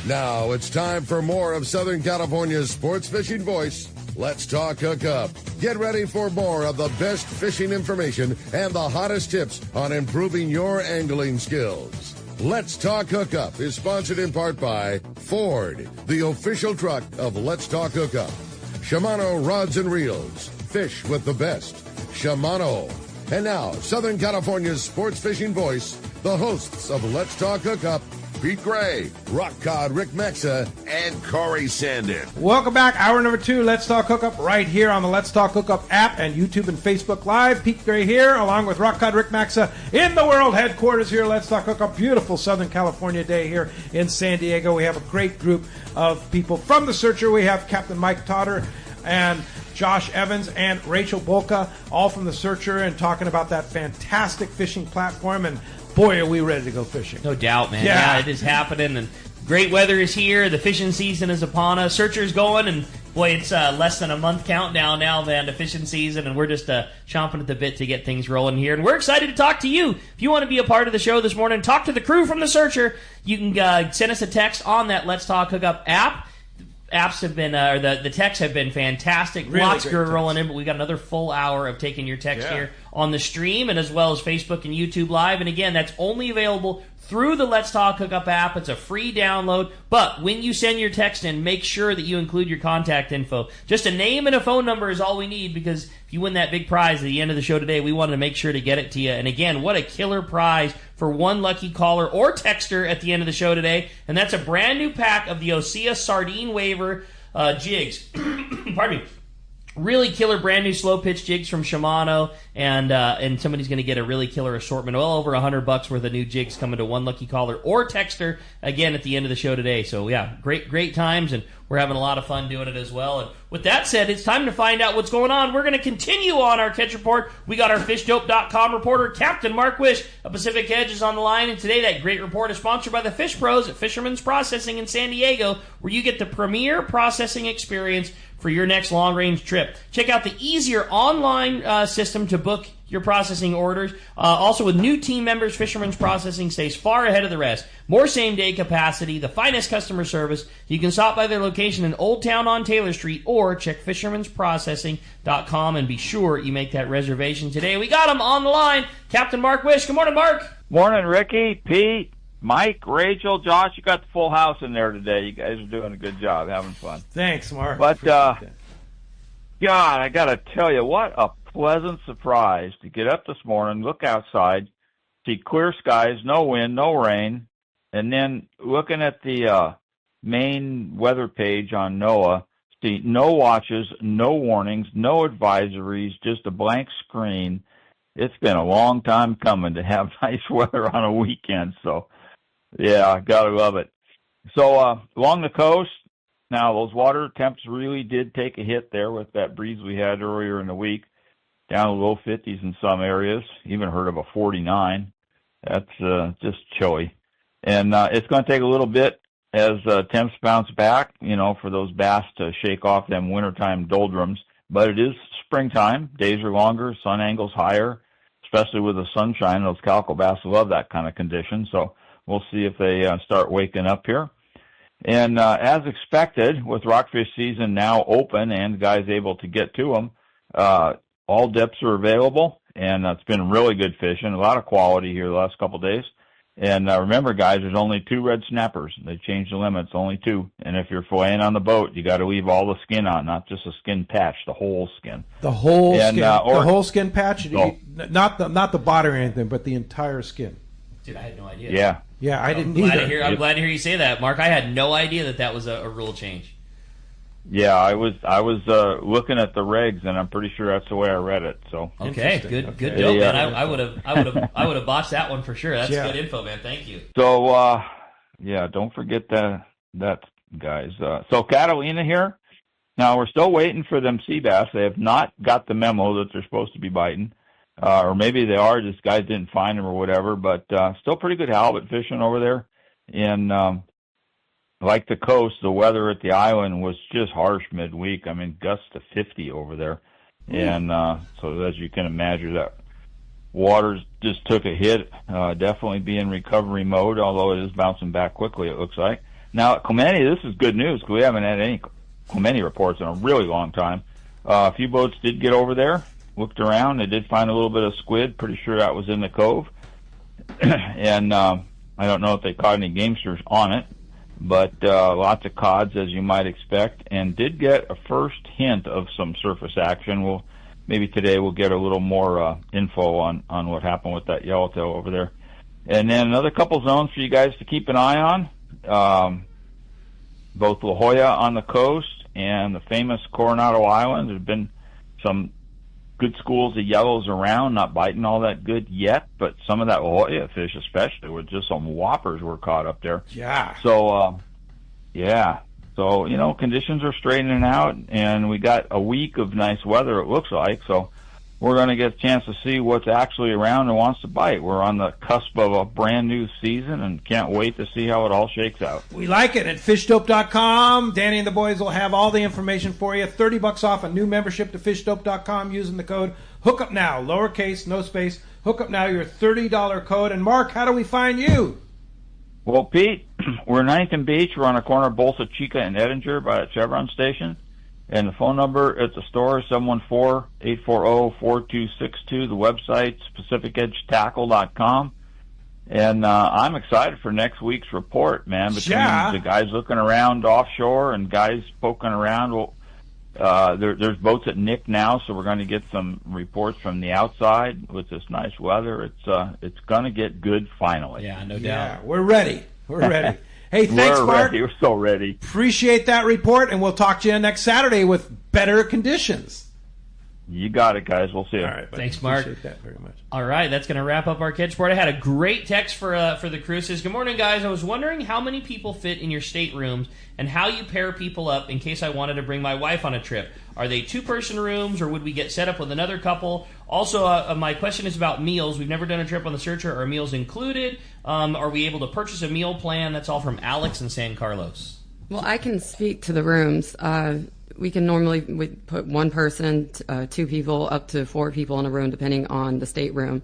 Now it's time for more of Southern California's sports fishing voice. Let's talk hookup. Get ready for more of the best fishing information and the hottest tips on improving your angling skills. Let's Talk Hookup is sponsored in part by Ford, the official truck of Let's Talk Hookup. Shimano Rods and Reels. Fish with the best. Shimano. And now, Southern California's sports fishing voice, the hosts of Let's Talk Hookup, Pete Gray, Rock Cod Rick Mexa, and Corey Sandin. Welcome back. Hour number 2, Let's Talk Hookup, right here on the Let's Talk Hookup app and YouTube and Facebook Live. Pete Gray here, along with Rock Cod Rick Mexa in the world headquarters here. Let's Talk Hookup. Beautiful Southern California day here in San Diego. We have a great group of people from the Searcher. We have Captain Mike Todter and Josh Evans and Rachel Bolka, all from the Searcher, and talking about that fantastic fishing platform. And boy, are we ready to go fishing. No doubt, man. Yeah, it is happening, and great weather is here. The fishing season is upon us. Searcher's going, and boy, it's less than a month countdown now, man, to fishing season, and we're just chomping at the bit to get things rolling here. And we're excited to talk to you. If you want to be a part of the show this morning, talk to the crew from the Searcher, you can send us a text on that Let's Talk Hookup app. Apps have been, the texts have been fantastic. Really lots great are text. rolling in, but we got another full hour of taking your text here on the stream, and as well as Facebook and YouTube Live. And again, that's only available through the Let's Talk Hookup app. It's a free download, but when you send your text in, make sure that you include your contact info. Just a name and a phone number is all we need, because if you win that big prize at the end of the show today, we wanted to make sure to get it to you. And again, what a killer prize for one lucky caller or texter at the end of the show today, and that's a brand new pack of the Osea Sardine Waver jigs. Pardon me. Really killer brand new slow pitch jigs from Shimano, and somebody's going to get a really killer assortment, well over $100 worth of new jigs coming to one lucky caller or texter again at the end of the show today. So yeah, great times, and we're having a lot of fun doing it as well. And with that said, it's time to find out what's going on. We're going to continue on our catch report. We got our fishdope.com reporter, Captain Mark Wish of Pacific Edge, is on the line, and today that great report is sponsored by the Fish Pros at Fisherman's Processing in San Diego, where you get the premier processing experience for your next long-range trip. Check out the easier online system to book your processing orders. Also, with new team members, Fisherman's Processing stays far ahead of the rest. More same-day capacity, the finest customer service. You can stop by their location in Old Town on Taylor Street, or check fishermansprocessing.com and be sure you make that reservation today. We got him on the line, Captain Mark Wish. Good morning, Mark. Morning, Ricky, Pete, Mike, Rachel, Josh. You got the full house in there today. You guys are doing a good job, having fun. Thanks, Mark. But, God, I got to tell you, what a pleasant surprise to get up this morning, look outside, see clear skies, no wind, no rain, and then looking at the main weather page on NOAA, see no watches, no warnings, no advisories, just a blank screen. It's been a long time coming to have nice weather on a weekend, so yeah, gotta love it. So along the coast, now those water temps really did take a hit there with that breeze we had earlier in the week, down to low 50s in some areas, even heard of a 49. That's just chilly. And it's going to take a little bit as temps bounce back, for those bass to shake off them wintertime doldrums. But it is springtime. Days are longer, sun angles higher, especially with the sunshine. Those calico bass love that kind of condition. So we'll see if they start waking up here. And as expected, with rockfish season now open and guys able to get to them, all depths are available, and it's been really good fishing. A lot of quality here the last couple of days. And remember, guys, there's only 2 red snappers. They changed the limits, only 2. And if you're filleting on the boat, you got to leave all the skin on, not just a skin patch, the whole skin. The whole skin, the whole skin patch, not the body or anything, but the entire skin. Dude, I had no idea. Yeah, I didn't either. I'm glad to hear you say that, Mark. I had no idea that was a rule change. Yeah, I was looking at the regs, and I'm pretty sure that's the way I read it. So okay, good deal, man. I would have botched that one for sure. That's good info, man. Thank you. So don't forget that guys. So Catalina here. Now we're still waiting for them sea bass. They have not got the memo that they're supposed to be biting, or maybe they are. Just guys didn't find them or whatever. But still pretty good halibut fishing over there, and. Like the coast, the weather at the island was just harsh midweek. I mean, gusts to 50 over there. And so as you can imagine, that water just took a hit, definitely be in recovery mode, although it is bouncing back quickly, it looks like. Now at Clemente, this is good news because we haven't had any Clemente reports in a really long time. A few boats did get over there, looked around. They did find a little bit of squid. Pretty sure that was in the cove. And I don't know if they caught any gamesters on it, but lots of cods, as you might expect, and did get a first hint of some surface action. Maybe today we'll get a little more info on what happened with that yellowtail over there. And then another couple zones for you guys to keep an eye on. Both La Jolla on the coast and the famous Coronado Islands. There's been some good schools of yellows around, not biting all that good yet, but some of that La Jolla fish especially, with just some whoppers were caught up there. Yeah. So, So, conditions are straightening out, and we got a week of nice weather, it looks like. So we're going to get a chance to see what's actually around and wants to bite. We're on the cusp of a brand new season and can't wait to see how it all shakes out. We like it. At fishdope.com, Danny and the boys will have all the information for you. $30 off a new membership to fishdope.com using the code HookUpNow, lowercase, no space. HookUpNow, your $30 code. And Mark, how do we find you? Well, Pete, we're 9th and Beach. We're on the corner of Bolsa Chica and Edinger by the Chevron station. And the phone number at the store is 714-840-4262. The website's PacificEdgeTackle.com. And I'm excited for next week's report, man. Between the guys looking around offshore and guys poking around, there's boats at Nick now, so we're going to get some reports from the outside with this nice weather. It's going to get good finally. Yeah, no doubt. Yeah, we're ready. We're ready. Hey, thanks, Mark. We're so ready. Appreciate that report, and we'll talk to you next Saturday with better conditions. You got it, guys. We'll see you. All right, buddy. Thanks, Mark. Appreciate that very much. All right, that's going to wrap up our Catch Report. I had a great text for the crew. It says, good morning, guys. I was wondering how many people fit in your staterooms and how you pair people up in case I wanted to bring my wife on a trip. Are they two-person rooms, or would we get set up with another couple? Also, my question is about meals. We've never done a trip on the Searcher. Are meals included? Are we able to purchase a meal plan? That's all from Alex in San Carlos. Well, I can speak to the rooms. We can normally put one person, two people, up to four people in a room, depending on the stateroom.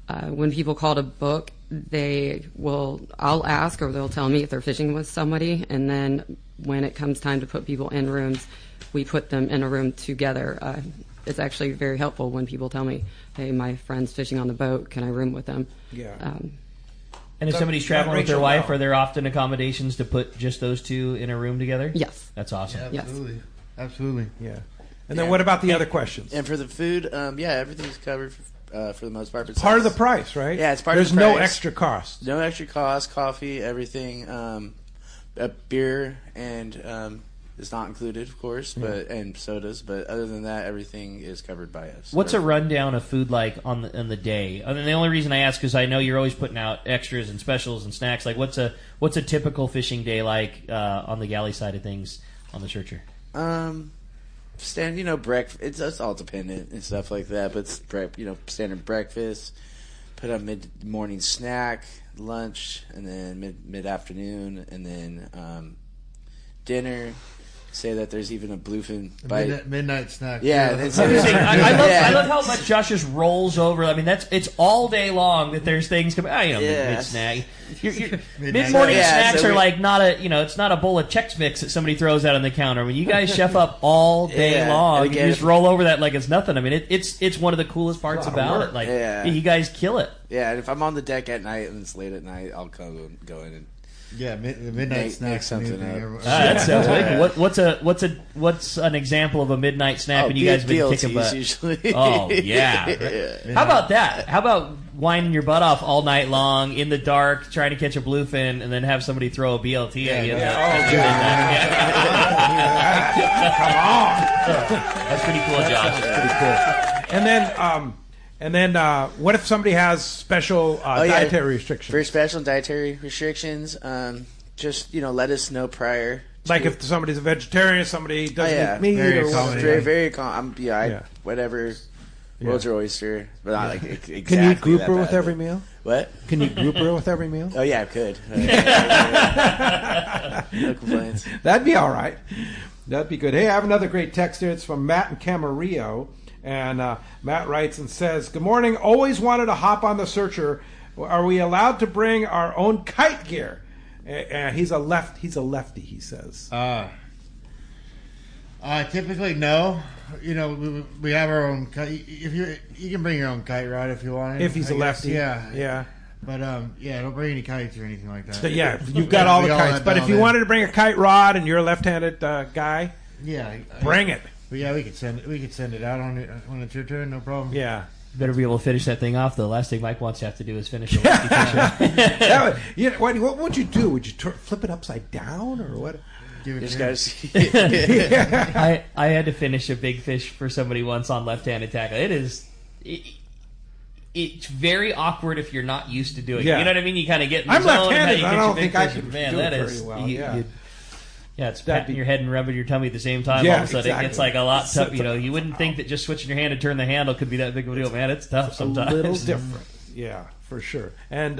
When people call to book, I'll ask, or they'll tell me if they're fishing with somebody, and then when it comes time to put people in rooms, we put them in a room together. It's actually very helpful when people tell me, hey, my friend's fishing on the boat, can I room with them? Yeah. And if somebody's traveling with their wife, are there often accommodations to put just those two in a room together? Yes. That's awesome. Yeah, absolutely. Yes. Absolutely. Yeah. And then what about the other questions? And for the food, everything's covered for the most part. Part of the price, right? Yeah, it's part of the price. There's no extra cost. No extra cost. Coffee, everything. Beer and is not included, of course, and sodas. But other than that, everything is covered by us. What's a rundown of food like on the day? I mean, the only reason I ask is I know you're always putting out extras and specials and snacks. Like, what's a typical fishing day like on the galley side of things on the Searcher? Breakfast. It's all dependent and stuff like that. But standard breakfast. Put on mid-morning snack, lunch, and then mid-afternoon, and then dinner. Say that there's even a bluefin bite. Midnight snack. Yeah. I love how much Josh just rolls over. I mean, it's all day long that there's things coming. Mid-snack. Mid-morning snacks are like not it's not a bowl of Chex Mix that somebody throws out on the counter. I mean, you guys chef up all day long. Again, you just roll over that like it's nothing. I mean, it's one of the coolest parts about it. Like, you guys kill it. Yeah, and if I'm on the deck at night and it's late at night, I'll go in and midnight snack. Something up. That sounds like what's an example of a midnight snack when you guys have been kicking butt? Usually. Oh yeah. How about that? How about winding your butt off all night long in the dark, trying to catch a bluefin, and then have somebody throw a BLT at you? Come on. That's pretty cool, Josh. That's pretty cool. And then, what if somebody has special dietary restrictions? For special dietary restrictions, just let us know prior. Like if somebody's a vegetarian, somebody doesn't eat meat, very common. Whatever. World's your oyster, but not like exactly. Can you group her with every meal? What? Can you group her with every meal? Oh yeah, I could. No complaints. That'd be all right. That'd be good. Hey, I have another great text here. It's from Matt in Camarillo. And Matt writes and says, good morning. Always wanted to hop on the Searcher. Are we allowed to bring our own kite gear? He's a lefty, he says. Typically, no. You know, we have our own kite. If you can bring your own kite rod if you want. If he's a lefty, yeah. But don't bring any kites or anything like that. So, yeah, you've got all the kites. But if you wanted to bring a kite rod and you're a left-handed guy, bring it. Yeah, we could send it out when it's your turn, no problem. Yeah. Better be able to finish that thing off, though. Last thing Mike wants to have to do is finish a lefty fishing. What would you do? Would you flip it upside down or what? Just gotta see. I had to finish a big fish for somebody once on left-handed tackle. It's very awkward if you're not used to doing it. You know what I mean? You kind of get in the I'm zone left-handed. and I don't think I can could man, do that it is, very well. It's patting your head and rubbing your tummy at the same time. Yeah, all of a sudden, exactly. it gets like a lot tough. You know, you wouldn't think that just switching your hand to turn the handle could be that big of a deal. Man, it's tough sometimes. A little different. Yeah, for sure. And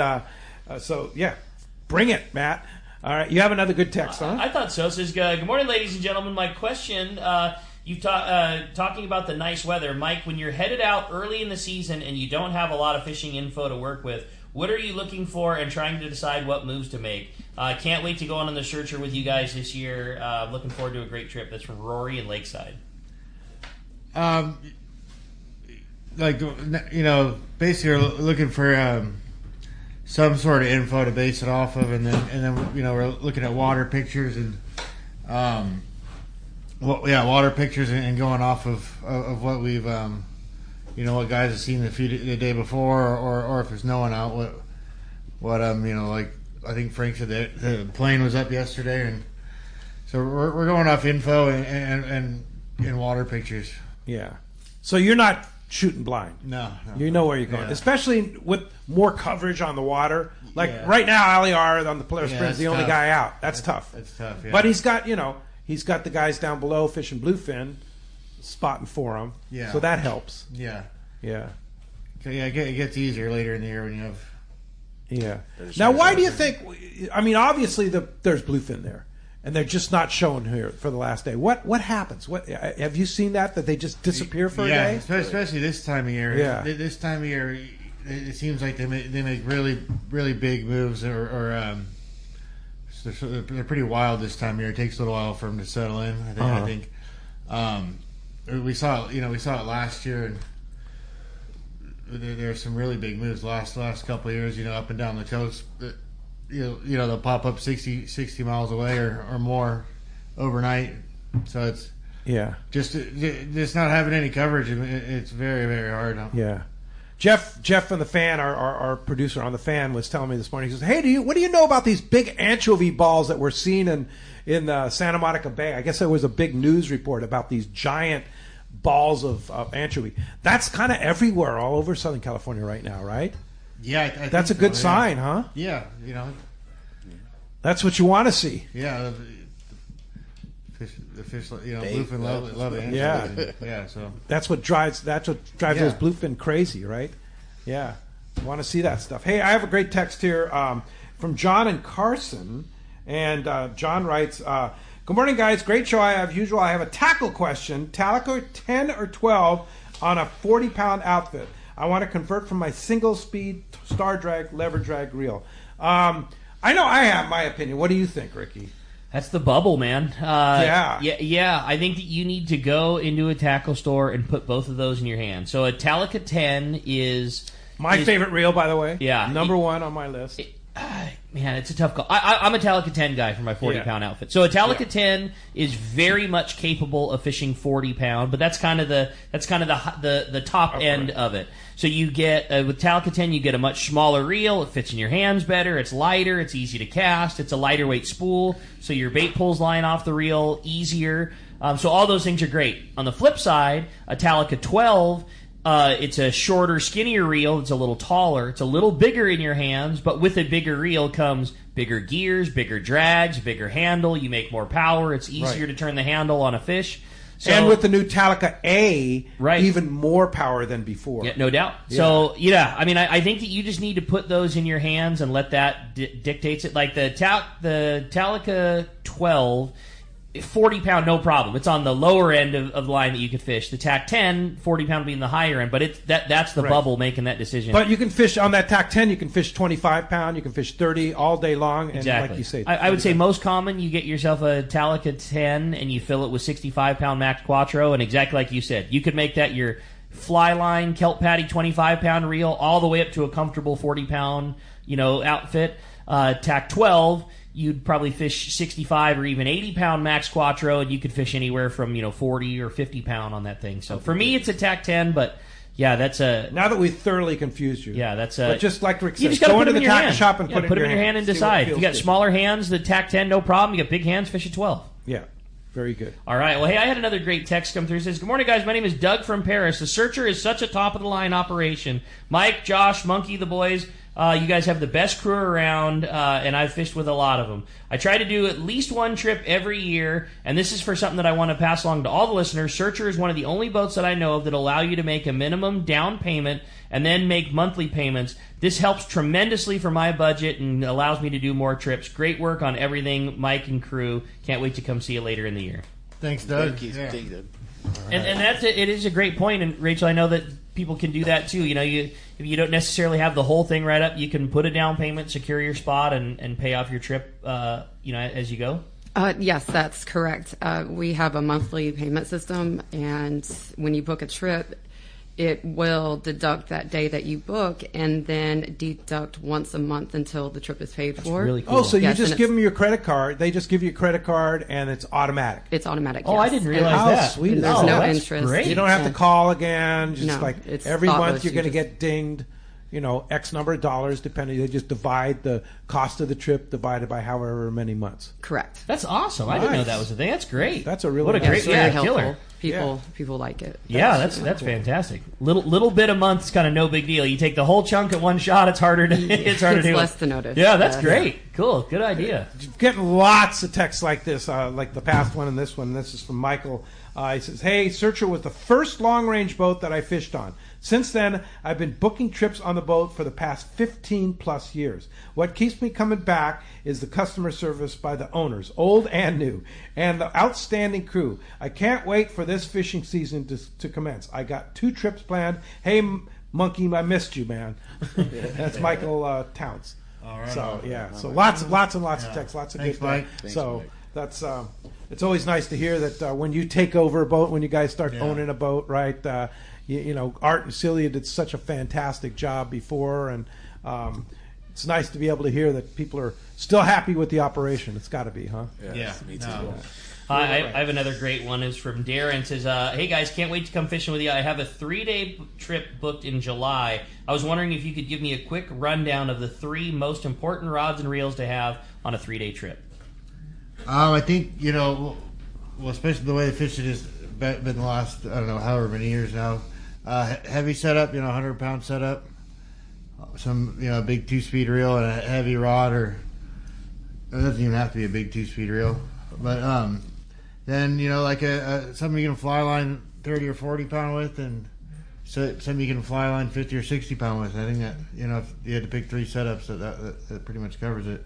bring it, Matt. All right, you have another good text, huh? I thought so. It says, good morning, ladies and gentlemen. My question, talking about the nice weather. Mike, when you're headed out early in the season and you don't have a lot of fishing info to work with, what are you looking for and trying to decide what moves to make? Can't wait to go on the searcher with you guys this year. Looking forward to a great trip. That's from Rory in Lakeside. Basically looking for some sort of info to base it off of, and then we're looking at water pictures and water pictures and going off of what we've what guys have seen the day before, or if there's no one out, what I think Frank said that the plane was up yesterday, and so we're going off info and water pictures. Yeah. So you're not shooting blind. No. You know where you're going, especially with more coverage on the water. Like right now, Aliar on the Polaris Sprint's the only guy out. That's tough. It's tough. Yeah. But he's got the guys down below fishing bluefin, spotting for him. Yeah. So that helps. Yeah. Yeah. It gets easier later in the year when you have. Yeah. Now, why do you think? I mean, obviously there's bluefin there, and they're just not showing here for the last day. What happens? What have you seen that they just disappear for a day? Especially this time of year. Yeah. This time of year, it seems like they make really really big moves, or they're pretty wild this time of year. It takes a little while for them to settle in. I think. We saw it last year, and there's some really big moves last couple of years. Up and down the coast. They'll pop up 60 miles away or more overnight. So it's just not having any coverage. It's very very hard. Yeah. Jeff from the Fan, our producer on the Fan, was telling me this morning. He says, "Hey, what do you know about these big anchovy balls that we're seeing in Santa Monica Bay?" I guess there was a big news report about these giant balls of anchovy. That's kind of everywhere, all over Southern California right now, right? Yeah, I that's a good sign, huh? Yeah, that's what you want to see. Yeah, the fish, bluefin love it. Yeah, so that's what drives those bluefin crazy, right? Yeah, want to see that stuff. Hey, I have a great text here from John and Carson, and John writes, "Good morning, guys. Great show. I have a tackle question. Talica 10 or 12 on a 40-pound outfit. I want to convert from my single-speed star drag, lever drag reel. I know I have my opinion. What do you think, Ricky?" That's the bubble, man. Yeah. I think that you need to go into a tackle store and put both of those in your hand. So a Talica 10 is my favorite reel, by the way. Yeah, number one on my list. Man, it's a tough call. I'm a Talica 10 guy for my 40-pound outfit. So a Talica 10 is very much capable of fishing 40-pound, but that's kind of the top end of it. So you get with Talica 10, you get a much smaller reel. It fits in your hands better. It's lighter. It's easy to cast. It's a lighter weight spool, so your bait pulls line off the reel easier. So all those things are great. On the flip side, a Talica 12. It's a shorter, skinnier reel. It's a little taller. It's a little bigger in your hands, but with a bigger reel comes bigger gears, bigger drags, bigger handle. You make more power. It's easier to turn the handle on a fish. So, and with the new Talica A, even more power than before. Yeah, no doubt. Yeah. So, I think that you just need to put those in your hands and let that dictates it. Like the Talica 12 40-pound, no problem. It's on the lower end of the line that you could fish. The TAC 10, 40-pound being the higher end, but that's the bubble making that decision. But you can fish on that TAC 10. You can fish 25-pound. You can fish 30 all day long. And exactly. Like you say, I would say most common, you get yourself a Talica 10 and you fill it with 65-pound Max Quattro, and exactly like you said, you could make that your fly line, kelp patty 25-pound reel, all the way up to a comfortable 40-pound, outfit. TAC 12. You'd probably fish 65 or even 80-pound Max Quattro, and you could fish anywhere from 40 or 50-pound on that thing. So for me, it's a TAC 10, but yeah, that's a. Now that we've thoroughly confused you, yeah, that's a. But just like Rick said, you just gotta go put into them the in your tackle hand. shop and put it in your hand and decide. If you got smaller hands, the TAC 10, no problem. You got big hands, fish a 12. Yeah, very good. All right. Well, hey, I had another great text come through. It says, "Good morning, guys. My name is Doug from Paris. The Searcher is such a top of the line operation. Mike, Josh, Monkey, the boys." You guys have the best crew around, and I've fished with a lot of them. I try to do at least one trip every year, and this is for something that I want to pass along to all the listeners. Searcher is one of the only boats that I know of that allow you to make a minimum down payment and then make monthly payments. This helps tremendously for my budget and allows me to do more trips. Great work on everything, Mike and crew. Can't wait to come see you later in the year. Thanks, Doug. Thank you. Yeah. Thank you, Doug. Right. And that's it is a great point. And Rachel, I know that people can do that too. If you don't necessarily have the whole thing right up, you can put a down payment, secure your spot, and pay off your trip. As you go. Yes, that's correct. We have a monthly payment system, and when you book a trip, it will deduct that day that you book and then deduct once a month until the trip is paid for. Really cool. Oh, so you just give them your credit card. They just give you a credit card, and it's automatic. It's automatic. Oh, yes. I didn't realize How that. sweet is There's that? no that's interest. great. You don't have to call again. Just No, like it's every thoughtless. month you're going to get dinged. X number of dollars, depending. They just divide the cost of the trip divided by however many months. Correct. That's awesome. I didn't know Nice. that was a thing. That's great. That's a really what a nice great It's very helpful. killer. People like it. Yeah, that's fantastic. Little bit a month is kind of no big deal. You take the whole chunk at one shot. It's harder to It's do. less to notice. Yeah, that's great. Cool. Good idea. Getting lots of texts like this, like the past one and this one. This is from Michael. He says, "Hey, Searcher was the first long-range boat that I fished on. Since then, I've been booking trips on the boat for the past 15-plus years. What keeps me coming back is the customer service by the owners, old and new, and the outstanding crew. I can't wait for this fishing season to commence. I got 2 trips planned. Hey, Monkey, I missed you, man." That's Michael Towns. All right. So, yeah. So lots and lots of texts, lots of Thanks, good Mike. Thanks, So Mike. that's it's always nice to hear that when you take over a boat, when you guys start owning a boat, right? Art and Celia did such a fantastic job before, and it's nice to be able to hear that people are still happy with the operation. It's got to be, huh? Yeah. Me too. No. I have another great one. Is from Darren. It says, "Hey guys, can't wait to come fishing with you. I have a 3-day trip booked in July. I was wondering if you could give me a quick rundown of the 3 most important rods and reels to have on a 3-day trip." I think especially the way the fishing has been the last however many years now. Heavy setup, 100-pound setup, some big 2-speed reel and a heavy rod, or it doesn't even have to be a big 2-speed reel, but then like something you can fly line 30 or 40-pound with, and something you can fly line 50 or 60-pound with. I think that if you had to pick 3 setups, that pretty much covers it.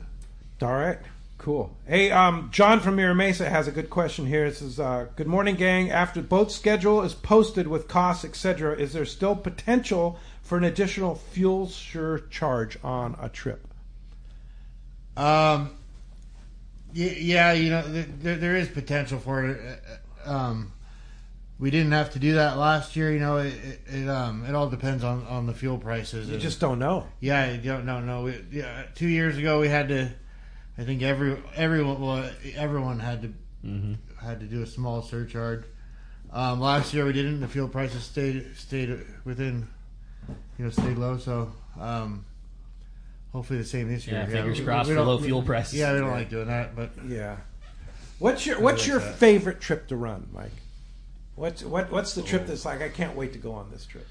All right. Cool. Hey, John from Mira Mesa has a good question here. It says, "Good morning, gang. After boat schedule is posted with costs, etc., is there still potential for an additional fuel surcharge on a trip?" Yeah, there is potential for it. We didn't have to do that last year. It all depends on the fuel prices. You just don't know. Yeah, you don't know. No, 2 years ago we had to. I think everyone had to do a small surcharge. Last year we didn't. The fuel prices stayed within, stayed low. So hopefully the same this year. Yeah, fingers crossed for low fuel prices. Yeah, we don't like doing that, but Yeah. What's your favorite trip to run, Mike? What's the trip that's like, I can't wait to go on this trip?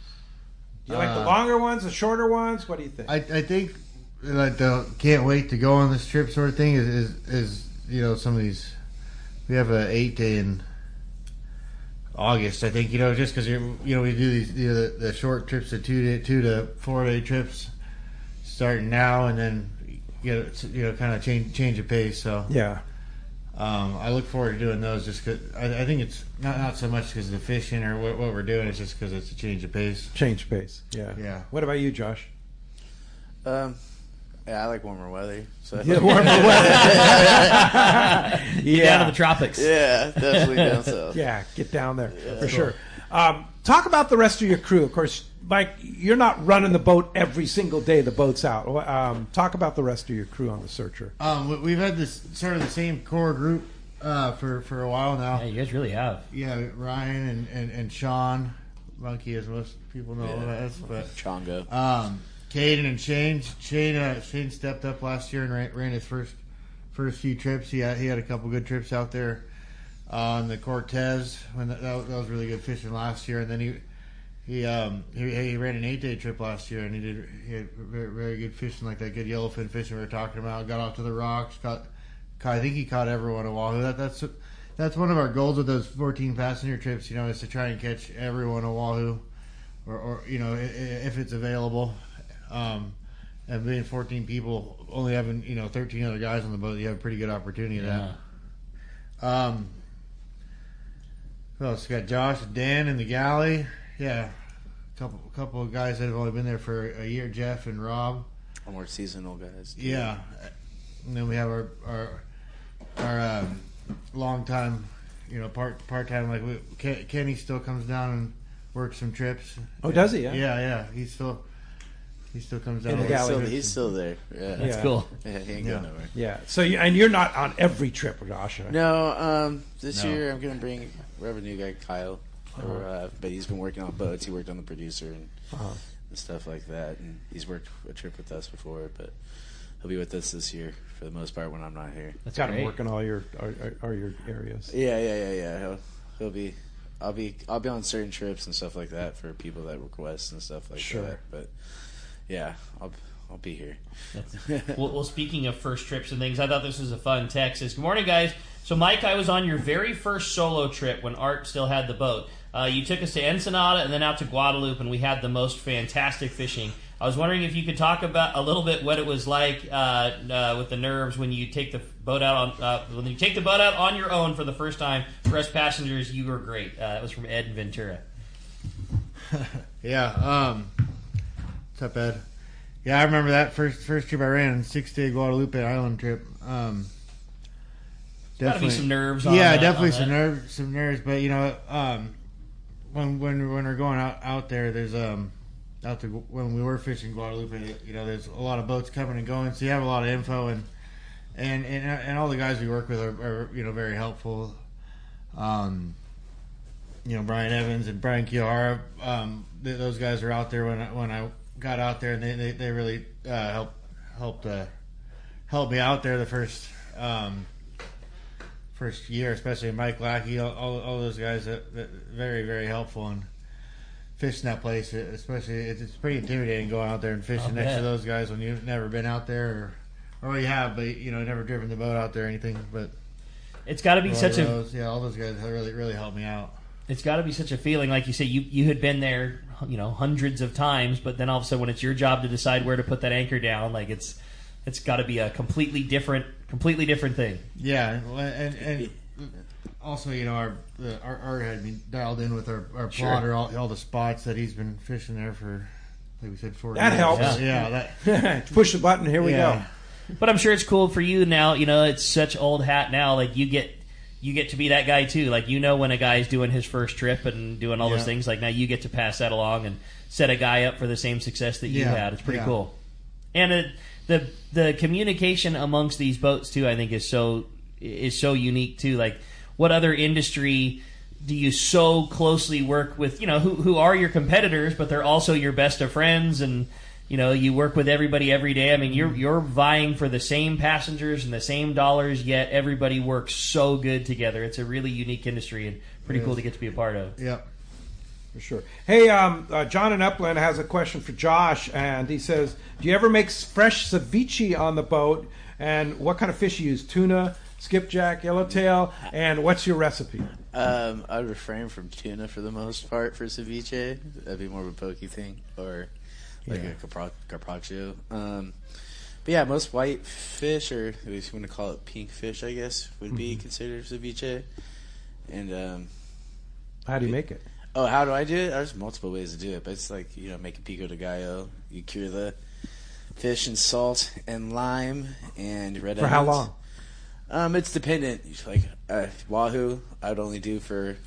Do you like the longer ones, the shorter ones? What do you think? I think like the can't wait to go on this trip sort of thing is some of these. We have an 8-day in August, I think, just because we do these the short trips, the 2 to 4-day trips starting now, and then kind of change the pace. So Yeah. I look forward to doing those just because I think it's not so much because of the fishing or what we're doing. It's just because it's a change of pace. Change pace. Yeah. What about you, Josh? Yeah, I like warmer weather. So. Yeah, warmer weather. Down to the tropics. Yeah, definitely down south. Yeah, get down there for sure. Talk about the rest of your crew. Of course, Mike, you're not running the boat every single day the boat's out. Talk about the rest of your crew on the Searcher. We've had this sort of the same core group for a while now. Yeah, you guys really have. Yeah, Ryan and Sean, Monkey, as most people know us, but Chongo. Caden and Shane. Shane stepped up last year and ran his first few trips. He had a couple good trips out there on the Cortez when that was really good fishing last year, and then he ran an 8-day trip last year, and he had very, very good fishing, like that good yellowfin fishing we were talking about. Got off to the rocks, I think he caught everyone a wahoo. That's one of our goals with those 14 passenger trips, is to try and catch everyone a wahoo, or if it's available. And being 14 people, only having 13 other guys on the boat, you have a pretty good opportunity of that. Who else? We got Josh and Dan in the galley. Yeah, a couple of guys that have only been there for a year. Jeff and Rob. More seasonal guys. Yeah, and then we have our long time, part time. Like Kenny still comes down and works some trips. Oh, does he? Yeah. He still comes down. In the galley. He's still there. Yeah, that's cool. Yeah, he ain't going nowhere. Yeah. So you're not on every trip, Josh. Right? No. This year I'm gonna bring a new guy, Kyle. But he's been working on boats. He worked on the producer and stuff like that. And he's worked a trip with us before, but he'll be with us this year for the most part when I'm not here. That's got him working all your areas. Yeah. He'll be. I'll be on certain trips and stuff like that for people that request and stuff like that. But yeah, I'll be here. Well, speaking of first trips and things, I thought this was a fun text. Good morning, guys. So, Mike, I was on your very first solo trip when Art still had the boat. You took us to Ensenada and then out to Guadalupe, and we had the most fantastic fishing. I was wondering if you could talk about a little bit what it was like with the nerves when you take the boat out on your own for the first time. For us passengers, you were great. That was from Ed in Ventura. Yeah. What's up, Ed? Yeah, I remember that first trip I ran, 6-day Guadalupe Island trip. Definitely some nerves. Definitely some nerves. But when we're going out there, there's when we were fishing Guadalupe, there's a lot of boats coming and going, so you have a lot of info, and all the guys we work with are very helpful. Brian Evans and Brian Kiyahara, those guys are out there when I got out there, and they really helped me out there the first year, especially Mike Lackey, all those guys that very, very helpful in fishing that place. Especially, it's pretty intimidating going out there and fishing next to those guys when you've never been out there, or you have, but never driven the boat out there or anything. But it's got to be all those guys really, really helped me out. It's got to be such a feeling, like you say, you had been there, hundreds of times, but then all of a sudden when it's your job to decide where to put that anchor down, like it's got to be a completely different thing. Yeah, and also, our Art had me dialed in with our plotter, all the spots that he's been fishing there for, like we said, 4 years. That helps. Yeah. Push the button, here we go. But I'm sure it's cool for you now. It's such old hat now. Like you get to be that guy too. Like when a guy's doing his first trip and doing all those things. Like now you get to pass that along and set a guy up for the same success that you had. It's pretty cool. And the communication amongst these boats too, I think is so unique too. Like what other industry do you so closely work with? Who are your competitors, but they're also your best of friends, and you work with everybody every day. I mean, you're vying for the same passengers and the same dollars, yet everybody works so good together. It's a really unique industry and pretty cool to get to be a part of. Yep. For sure. Hey, John in Upland has a question for Josh, and he says, do you ever make fresh ceviche on the boat, and what kind of fish you use? Tuna, skipjack, yellowtail, and what's your recipe? I'd refrain from tuna for the most part for ceviche. That'd be more of a pokey thing, or like a carpaccio. But yeah, most white fish, or at least you want to call it pink fish, I guess, would be considered ceviche. And how do you make it? Oh, how do I do it? There's multiple ways to do it, but it's like, make a pico de gallo. You cure the fish in salt and lime and red onions. For how long? It's dependent. Like wahoo, I would only do for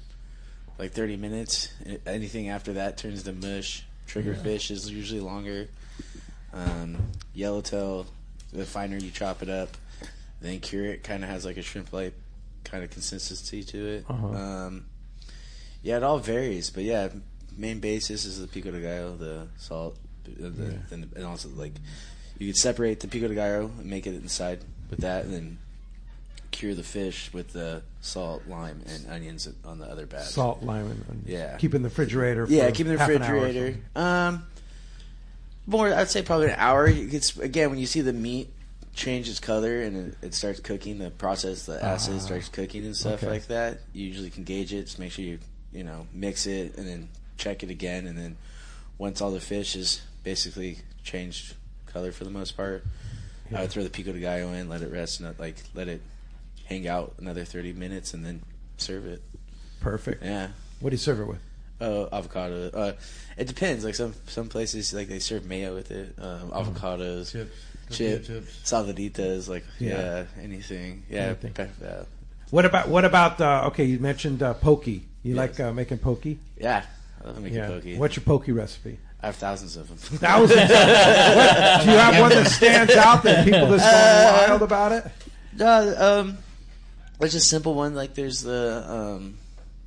like 30 minutes. Anything after that turns to mush. Triggerfish is usually longer. Yellowtail, the finer you chop it up, then cure it. Kind of has like a shrimp-like kind of consistency to it. Yeah, it all varies, but yeah, main basis is the pico de gallo, the salt, and also like you could separate the pico de gallo and make it inside with that, and then cure the fish with the salt, lime, and onions on the other batch. Salt, lime, and onions. Yeah. Keep in the refrigerator. Keep in the refrigerator. More, I'd say probably an hour. Again, when you see the meat change its color and it starts cooking, the acid starts cooking and stuff like that. You usually can gauge it. Just make sure you mix it and then check it again. And then once all the fish is basically changed color for the most part, I would throw the pico de gallo in, let it rest, and let it hang out another 30 minutes, and then serve it. Perfect. Yeah. What do you serve it with? Avocado. It depends. Like some places, like they serve mayo with it. Avocados, chips, saladitas. Anything. Yeah. What about? Okay, you mentioned pokey. You like making pokey? Yeah, I love making pokey. What's your pokey recipe? I have thousands of them. Thousands? Do you have one that stands out that people just go wild about it? It's just a simple one. Like there's the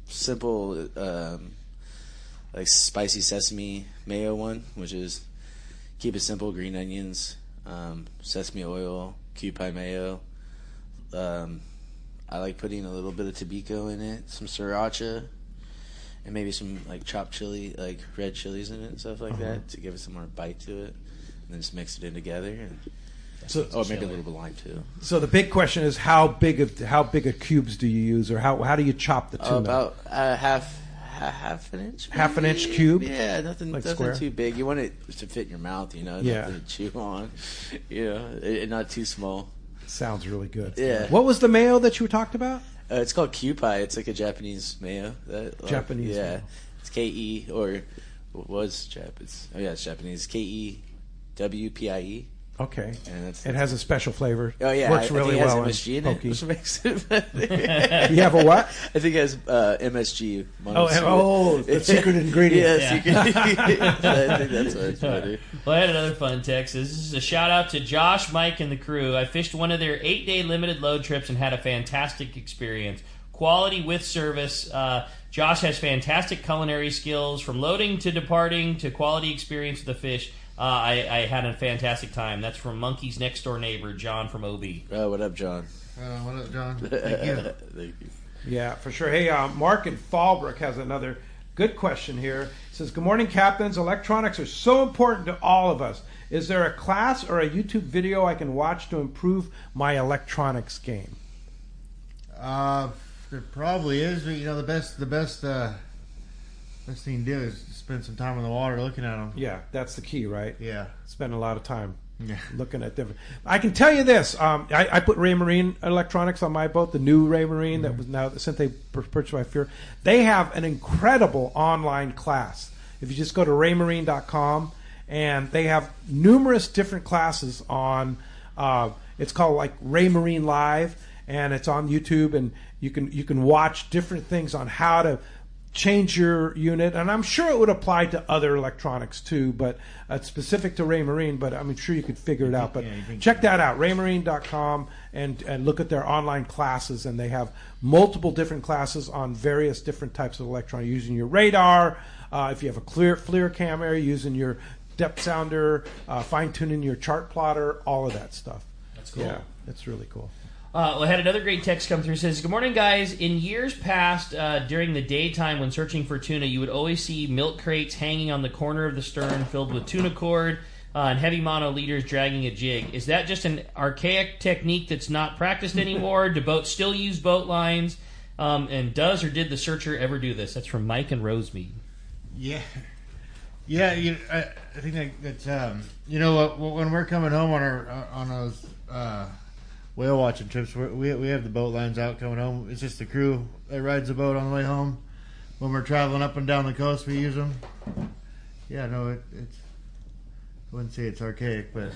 simple like spicy sesame mayo one, which is keep it simple: green onions, sesame oil, cube pie mayo. I like putting a little bit of Tobacco in it, some sriracha, and maybe some like chopped chili, like red chilies in it and stuff like that to give it some more bite to it. And then just mix it in together, and maybe a little bit of lime too. So the big question is how big of cubes do you use, or how do you chop the tuna? About half an inch. Maybe? Half an inch cube? Yeah, nothing square? too big. You want it to fit in your mouth, nothing to chew on, and not too small. Sounds really good. Yeah. What was the mayo that you talked about? It's called cube pie. It's like a Japanese mayo. Japanese mayo. It's K-E, or what was Japanese? It's Japanese. K-E-W-P-I-E. Okay. And it has a special flavor. Oh, yeah. Works really well in MSG in pokey. it, which makes it You have a what? I think it has MSG. The secret ingredient. Secret ingredient. I think that's why it's better. Well, I had another fun text. This is a shout out to Josh, Mike, and the crew. I fished one of their 8-day limited load trips and had a fantastic experience. Quality with service. Josh has fantastic culinary skills, from loading to departing to quality experience with the fish. I had a fantastic time. That's from Monkey's next door neighbor, John from OB. What up, John? What up, John? Thank you. Thank you. Yeah, for sure. Hey, Mark in Fallbrook has another good question here. It says, good morning, captains. Electronics are so important to all of us. Is there a class or a YouTube video I can watch to improve my electronics game? There probably is, but the best thing to do is spend some time on the water looking at them. Yeah, that's the key, right? Yeah. Spend a lot of time looking at different. I can tell you this. I put Raymarine electronics on my boat, the new Raymarine that was now, since they purchased by Fear. They have an incredible online class. If you just go to raymarine.com, and they have numerous different classes on, it's called like Raymarine Live, and it's on YouTube, and you can watch different things on how to change your unit, and I'm sure it would apply to other electronics too, but it's specific to Raymarine, but I'm sure you could figure it out. But check that out, raymarine.com, and look at their online classes, and they have multiple different classes on various different types of electronics, using your radar, if you have a FLIR camera, using your depth sounder, fine-tuning your chart plotter, all of that stuff. That's cool. Yeah, that's really cool. I had another great text come through. It says, good morning, guys. In years past, during the daytime when searching for tuna, you would always see milk crates hanging on the corner of the stern filled with tuna cord and heavy mono leaders dragging a jig. Is that just an archaic technique that's not practiced anymore? Do boats still use boat lines? And does or did the searcher ever do this? That's from Mike and Rosemead. Yeah. Yeah, I think that's when we're coming home on those whale watching trips, we have the boat lines out coming home. It's just the crew that rides the boat on the way home. When we're traveling up and down the coast, we use them. Yeah, no, it's. I wouldn't say it's archaic, but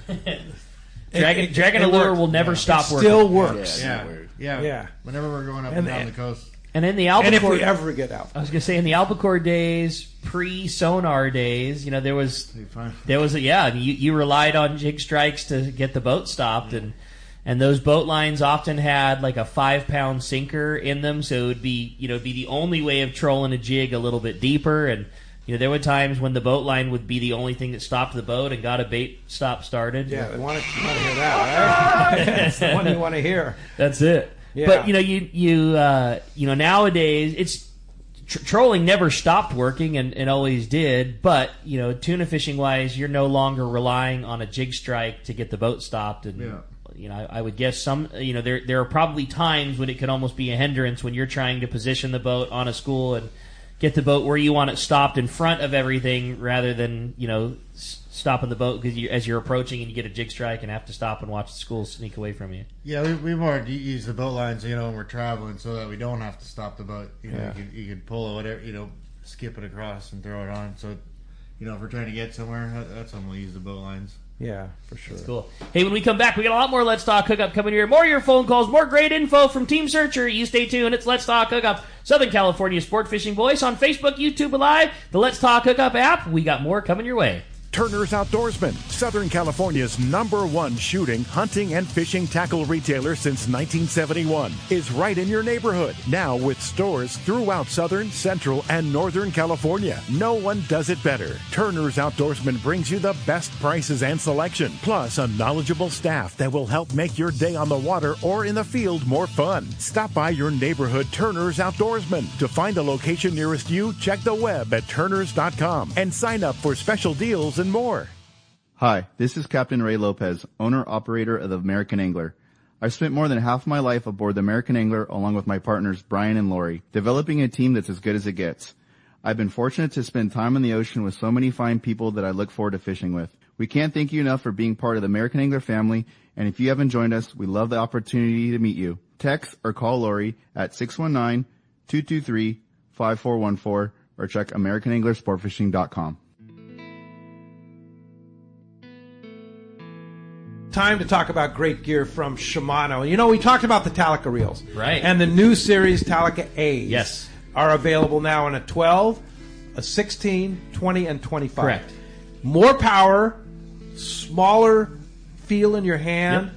Dragon Allure will never stop working. Still works. Yeah. Whenever we're going up and down the coast. And in the albacore, and if we ever get out, I was going to say in the albacore days, pre-sonar days, there was you relied on jig strikes to get the boat stopped, and those boat lines often had like a 5-pound sinker in them, so it would be the only way of trolling a jig a little bit deeper, and there were times when the boat line would be the only thing that stopped the boat and got a bait stop started. Yeah, you want to hear that, right? That's the one you want to hear. That's it. Yeah. But nowadays it's trolling never stopped working and always did. But tuna fishing wise, you're no longer relying on a jig strike to get the boat stopped. And I would guess some there are probably times when it could almost be a hindrance when you're trying to position the boat on a school and get the boat where you want it stopped in front of everything rather than stopping the boat because as you're approaching and you get a jig strike and have to stop and watch the school sneak away from you. Yeah, we more use the boat lines, when we're traveling so that we don't have to stop the boat. You can pull it, whatever, skip it across and throw it on. So, if we're trying to get somewhere, that's when we'll use the boat lines. Yeah, for sure. That's cool. Hey, when we come back, we got a lot more Let's Talk Hookup coming here. More of your phone calls, more great info from Team Searcher. You stay tuned. It's Let's Talk Hookup, Southern California sport fishing voice on Facebook, YouTube, and Live, the Let's Talk Hookup app. We got more coming your way. Turner's Outdoorsman, Southern California's #1 shooting, hunting, and fishing tackle retailer since 1971, is right in your neighborhood. Now with stores throughout Southern, Central, and Northern California. No one does it better. Turner's Outdoorsman brings you the best prices and selection, plus a knowledgeable staff that will help make your day on the water or in the field more fun. Stop by your neighborhood Turner's Outdoorsman. To find a location nearest you, check the web at turners.com and sign up for special deals and more. Hi, this is Captain Ray Lopez, owner-operator of the American Angler. I've spent more than half my life aboard the American Angler along with my partners Brian and Lori, developing a team that's as good as it gets. I've been fortunate to spend time on the ocean with so many fine people that I look forward to fishing with. We can't thank you enough for being part of the American Angler family, and if you haven't joined us, we love the opportunity to meet you. Text or call Lori at 619-223-5414 or check AmericanAnglerSportFishing.com. Time to talk about great gear from Shimano. We talked about the Talica reels. Right. And the new series Talica A's. Yes. Are available now in a 12, a 16, 20, and 25. Correct. More power, smaller feel in your hand,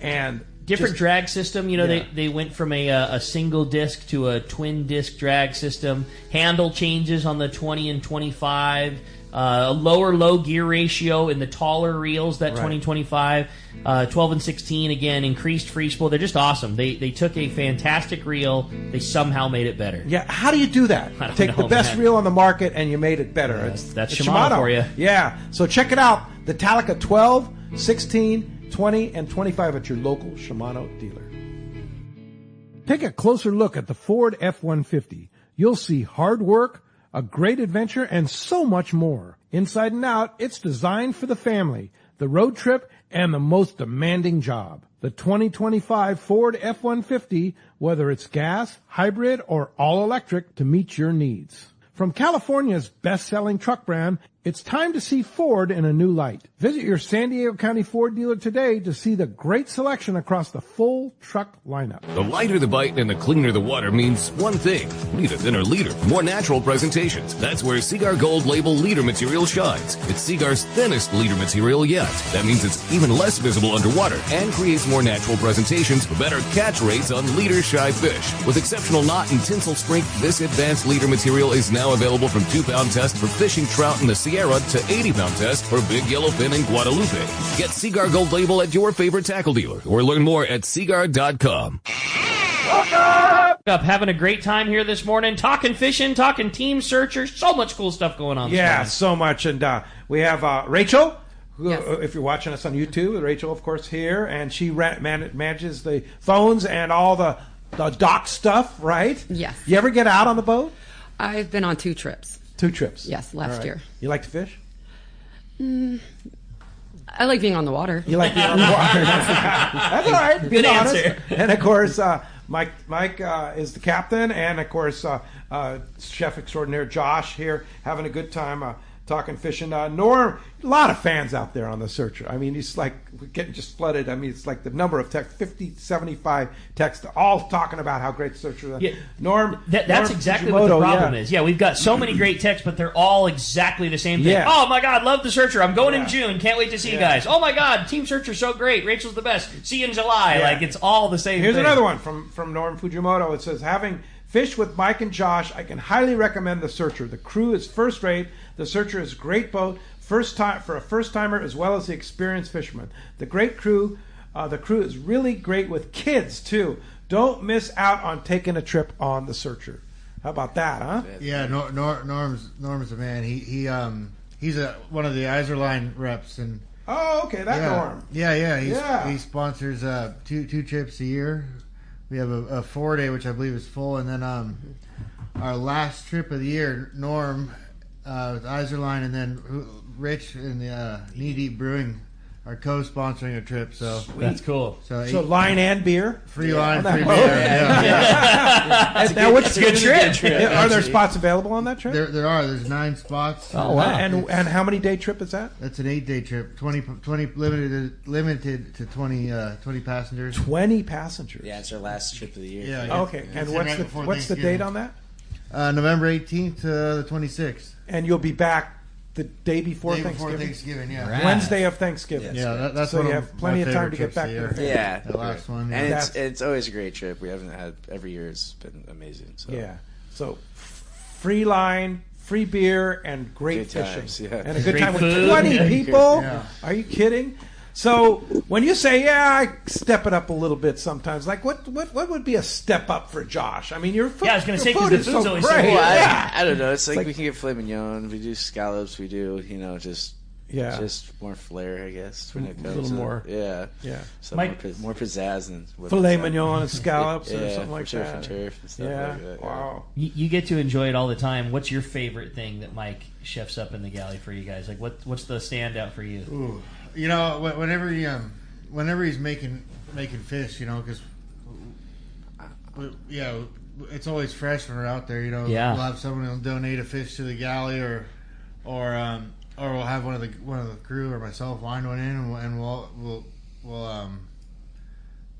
and different drag system. They went from a single disc to a twin disc drag system. Handle changes on the 20 and 25. A lower low gear ratio in the taller reels, that 2025, 12 and 16, again, increased free spool. They're just awesome. They took a fantastic reel. They somehow made it better. Yeah, how do you do that? Take the best reel on the market and you made it better. That's Shimano for you. Yeah, so check it out. The Talica 12, 16, 20, and 25 at your local Shimano dealer. Take a closer look at the Ford F-150. You'll see hard work, a great adventure, and so much more. Inside and out, it's designed for the family, the road trip, and the most demanding job. The 2025 Ford F-150, whether it's gas, hybrid, or all-electric, to meet your needs. From California's best-selling truck brand, it's time to see Ford in a new light. Visit your San Diego County Ford dealer today to see the great selection across the full truck lineup. The lighter the bite and the cleaner the water means one thing. Need a thinner leader, more natural presentations. That's where Seaguar Gold Label leader material shines. It's Seaguar's thinnest leader material yet. That means it's even less visible underwater and creates more natural presentations for better catch rates on leader-shy fish. With exceptional knot and tinsel strength, this advanced leader material is now available from 2-pound test for fishing trout in the Sierra to 80-pound test for big yellowfin in Guadalupe. Get Seaguar Gold Label at your favorite tackle dealer or learn more at Seaguar.com. Up, having a great time here this morning, talking fishing, talking Team Searcher, so much cool stuff going on. Yeah, so much. And we have Rachel, who, Yes. if you're watching us on YouTube, Rachel, of course, here, and she manages the phones and all the dock stuff, right? Yes. You ever get out on the boat? I've been on 2 trips. 2 trips. Yes, last year. You like to fish? I like being on the water. You like being on the water? That's all right. Good honest. answer. And of course, Mike is the captain, and of course, chef extraordinaire Josh here having a good time talking fishing. Norm, a lot of fans out there on the Searcher. I mean, he's like we're getting just flooded. I mean, it's like the number of texts, 50, 75 texts, all talking about how great the Searcher is. Yeah. Norm, That's exactly what the problem is. Yeah, we've got so many great texts, but they're all exactly the same thing. Yeah. Oh my God, love the Searcher. I'm going in Yeah. June. Can't wait to see you guys. Oh my God, Team Searcher so great. Rachel's the best. See you in July. Yeah. Like it's all the same. Here's thing. another one from Norm Fujimoto. It says, having fished with Mike and Josh, I can highly recommend the Searcher. The crew is first rate. The Searcher is a great boat, first time for a first timer as well as the experienced fisherman. The crew is really great with kids too. Don't miss out on taking a trip on the Searcher. How about that, huh? Yeah, Norm's a man. He's one of the Iserline reps, and Oh, okay, that Norm. He sponsors 2 trips a year. We have a 4-day, which I believe is full, and then our last trip of the year, Norm, with Iserline, and then Rich and the Knee Deep Brewing are co-sponsoring a trip. So That's cool. So line and beer. Free line, On that free boat? beer. Yeah. Now, which good trip. Are there spots available on that trip? There are. There's 9 spots. Oh wow. And how many day trip is that? That's an 8-day trip. 20 limited to 20 passengers. 20 passengers. Yeah, it's our last trip of the year. Yeah. Okay. Yeah. And It's what's right the before what's the date on that? November 18th to the 26th. And you'll be back the day before Day Thanksgiving. before Thanksgiving, yeah. Right. Wednesday of Thanksgiving. Yeah, that's So one you of have plenty my of time to favorite get back trips of to the year. Yeah, The last one. and Yeah. it's always a great trip. We haven't had every year. It's been amazing. So. Yeah. So free line, free beer, and great Good fishing. times, yeah. And a good Great time with food. 20 people. Yeah. Are you kidding? So when you say, I step it up a little bit sometimes, like what would be a step up for Josh? I mean, your food, Yeah, I was gonna say, your 'cause food the is food's so always great. so good. Well, Yeah. I don't know. It's like, like- we can get filet mignon. We do scallops. We do, just more flair, I guess. When it A comes little to, more. Yeah. Yeah. So Mike- more pizzazz than what Filet pizzazz. mignon and scallops or Yeah, something like surf that. and turf and stuff Yeah. like that. Wow. You get to enjoy it all the time. What's your favorite thing that Mike chefs up in the galley for you guys? Like, what's the standout for you? Ooh. Whenever he's making fish, because it's always fresh when we're out there. Yeah. We'll have someone who'll donate a fish to the galley, or we'll have one of the crew or myself line one in, and we'll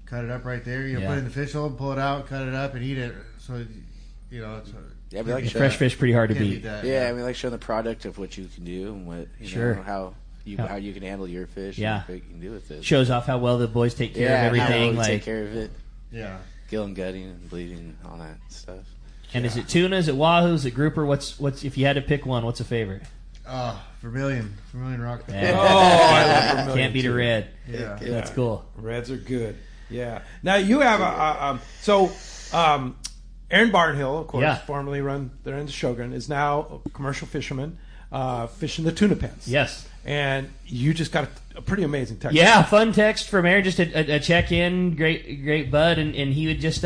cut it up right there. Put it in the fish hole, pull it out, cut it up, and eat it. So it's Yeah, we like Fresh fish pretty hard to can't beat. beat that. Yeah, I mean, like showing the product of what you can do and what Sure. how you can handle your fish. Yeah. and what you can do with it. Shows off how well the boys take care of How everything. we Like, take care of it, Yeah. gill and gutting and bleeding and all that stuff. and is it tuna? Is it wahoo? Is it grouper? What's if you had to pick one? What's a favorite? Vermilion rock. Yeah. Oh, I love vermilion, Can't beat a too. red. Yeah. That's cool. Reds are good. Yeah. Now you have Aaron Barnhill, of course, Yeah. formerly run there in the Shogun, is now a commercial fisherman, fishing the tuna pens. Yes. And you just got a pretty amazing text. Yeah, fun text from Aaron, just a check in, great bud, and he would just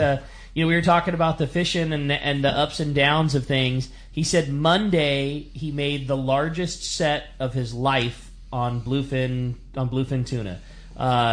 we were talking about the fishing and the ups and downs of things. He said Monday he made the largest set of his life on bluefin tuna.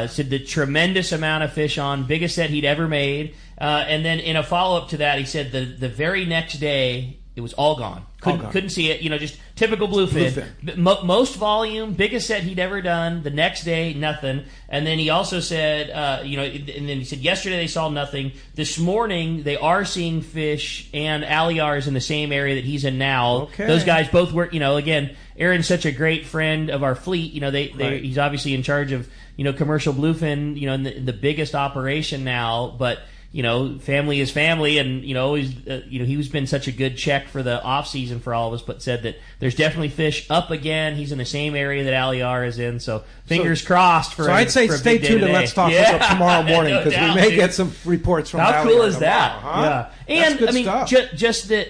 Said the tremendous amount of fish on, biggest set he'd ever made, and then in a follow up to that, he said the very next day it was all gone. Couldn't see it. Just typical bluefin. Most volume, biggest set he'd ever done. The next day, nothing. And then he also said, and then he said yesterday they saw nothing. This morning they are seeing fish and alliars in the same area that he's in now. Okay. Those guys both work. Again, Aaron's such a great friend of our fleet. Right. He's obviously in charge of commercial bluefin. In the biggest operation now, but. Family is family, and always he's been such a good check for the off season for all of us. But said that there's definitely fish up again. He's in the same area that Aliar is in, so fingers crossed for. So I'd say for a stay big day tuned and today. let's talk Hookup tomorrow morning, No because doubt, we may dude. get some reports from How cool Aliar is that? tomorrow, huh? Yeah, That's and good I mean, stuff. just that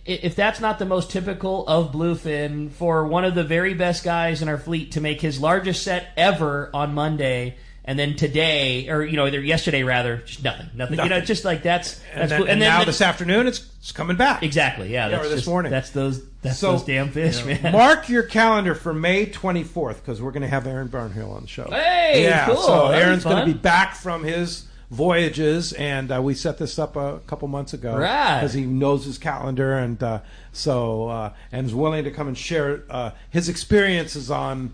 if that's not the most typical of bluefin, for one of the very best guys in our fleet to make his largest set ever on Monday. And then today, or either yesterday rather, just nothing. Just like that's cool. And now this afternoon it's coming back. Exactly, yeah. That's or this morning. That's those damn fish, man. Mark your calendar for May 24th because we're going to have Aaron Barnhill on the show. Hey, yeah, cool. So That'll Aaron's be going to be back from his voyages, and we set this up a couple months ago because he knows his calendar, and and is willing to come and share his experiences on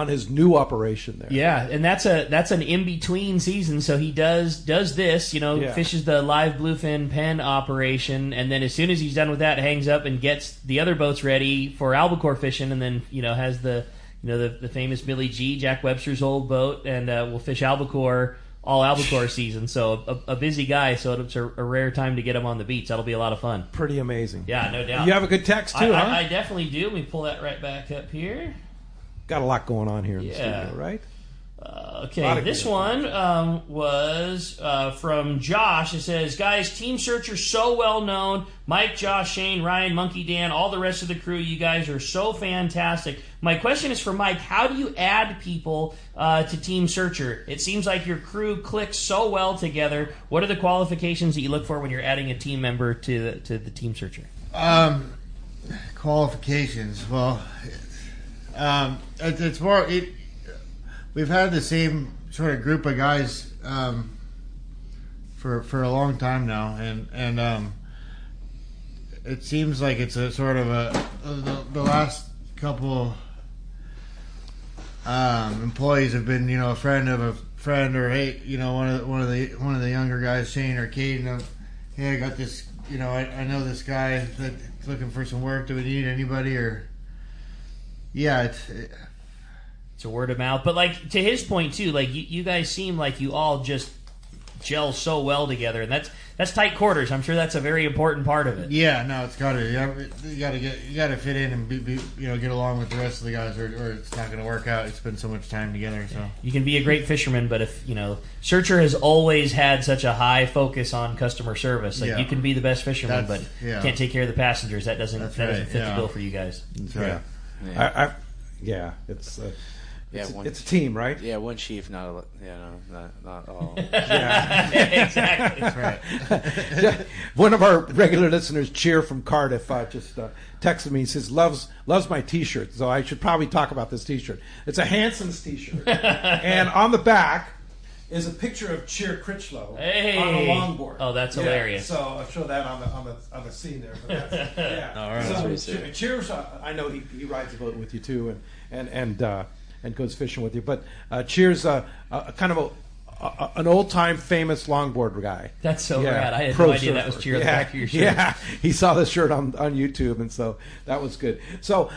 his new operation there. Yeah, and that's an in between season. So he does this, fishes the live bluefin pen operation, and then as soon as he's done with that, hangs up and gets the other boats ready for albacore fishing, and then has the famous Billy G, Jack Webster's old boat, and we'll fish albacore all albacore season. So a busy guy. So it's a rare time to get him on the beach. That'll be a lot of fun. Pretty amazing. Yeah, no doubt. You have a good text too, huh? I definitely do. Let me pull that right back up here. Got a lot going on here in the studio, right? Okay, this one was from Josh. It says, guys, Team Searcher so well known. Mike, Josh, Shane, Ryan, Monkey Dan, all the rest of the crew. You guys are so fantastic. My question is for Mike. How do you add people to Team Searcher? It seems like your crew clicks so well together. What are the qualifications that you look for when you're adding a team member to the Team Searcher? Qualifications. Well, it's more. We've had the same sort of group of guys for a long time now, and it seems like it's a sort of the last couple employees have been a friend of a friend, or hey, one of the younger guys, Shane or Caden, hey, I got this, I know this guy that's looking for some work. Do we need anybody? Or it's a word of mouth. But like to his point too, like you guys seem like you all just gel so well together, and that's tight quarters. I'm sure that's a very important part of it. Yeah, no, it's got to. You got to fit in and get along with the rest of the guys, or it's not going to work out. You spend so much time together. So you can be a great fisherman, but if Searcher has always had such a high focus on customer service. Like you can be the best fisherman, but you can't take care of the passengers. That doesn't fit the bill for you guys. That's right. It's a team, right? Yeah, one chief, not all. Yeah, exactly. That's right. One of our regular listeners, Cheer from Cardiff, just texted me. He says loves my T-shirt. So I should probably talk about this T-shirt. it's a Hanson's T-shirt, and on the back is a picture of Cheer Critchlow on a longboard. Oh, that's hilarious. So I'll show that on the scene there. But that's, all right. So Cheer's, I know he rides a boat with you too, and goes fishing with you. But Cheer's kind of an old-time famous longboard guy. That's so rad. I had no idea that was Cheer on the back of your shirt. Yeah, he saw this shirt on YouTube, and so that was good. So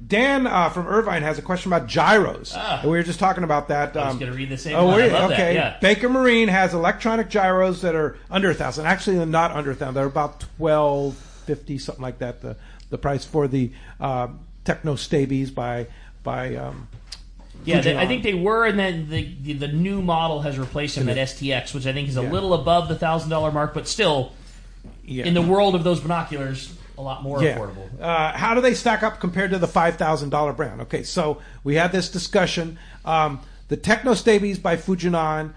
Dan from Irvine has a question about gyros. And we were just talking about that. I was going to read the same one. I love that. Yeah. Baker Marine has electronic gyros that are under $1,000. Actually, they're not under $1,000. They're about $1,250, something like that. The price for the Techno Stabies by Yeah, I think they were, and then the new model has replaced them at STX, which I think is a little above the $1,000 mark, but still, in the world of those binoculars, a lot more affordable. How do they stack up compared to the $5,000 brand? Okay, so we had this discussion. The Techno Stabies by Fujinon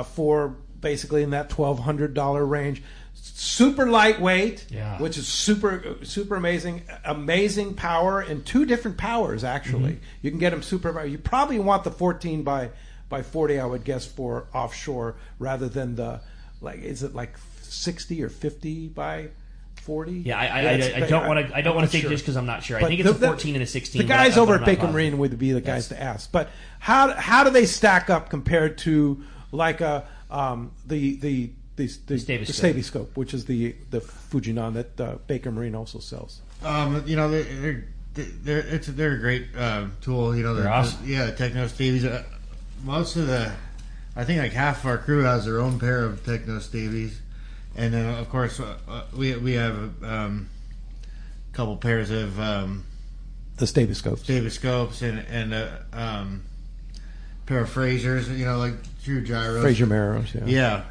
for basically in that $1,200 range. Super lightweight, which is super amazing. Amazing power in two different powers, actually. Mm-hmm. You can get them super. You probably want the 14 by 40, I would guess, for offshore rather than the is it like 60 or 50 by 40? Yeah, I don't want to think just because I'm not sure. I think it's a 14 and a 16. The guys over at Baker Marine would be the guys to ask. But how do they stack up compared to like the Stabiscope, which is the Fujinon that Baker Marine also sells. They're a great tool. They're awesome. The Techno Stabies. Most of I think like half of our crew has their own pair of Techno Stabies, and then of course we have a couple pairs of the Stabiscopes and a pair of Frasers. Like true gyros. Fraser Maros, yeah.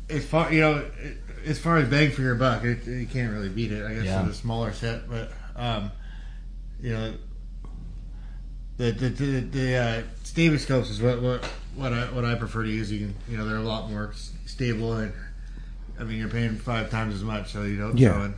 As far as bang for your buck, you can't really beat it. I guess it's a smaller set, but the staboscopes is what I prefer to use. They're a lot more stable, and I mean you're paying 5 times as much, so you know. Yeah.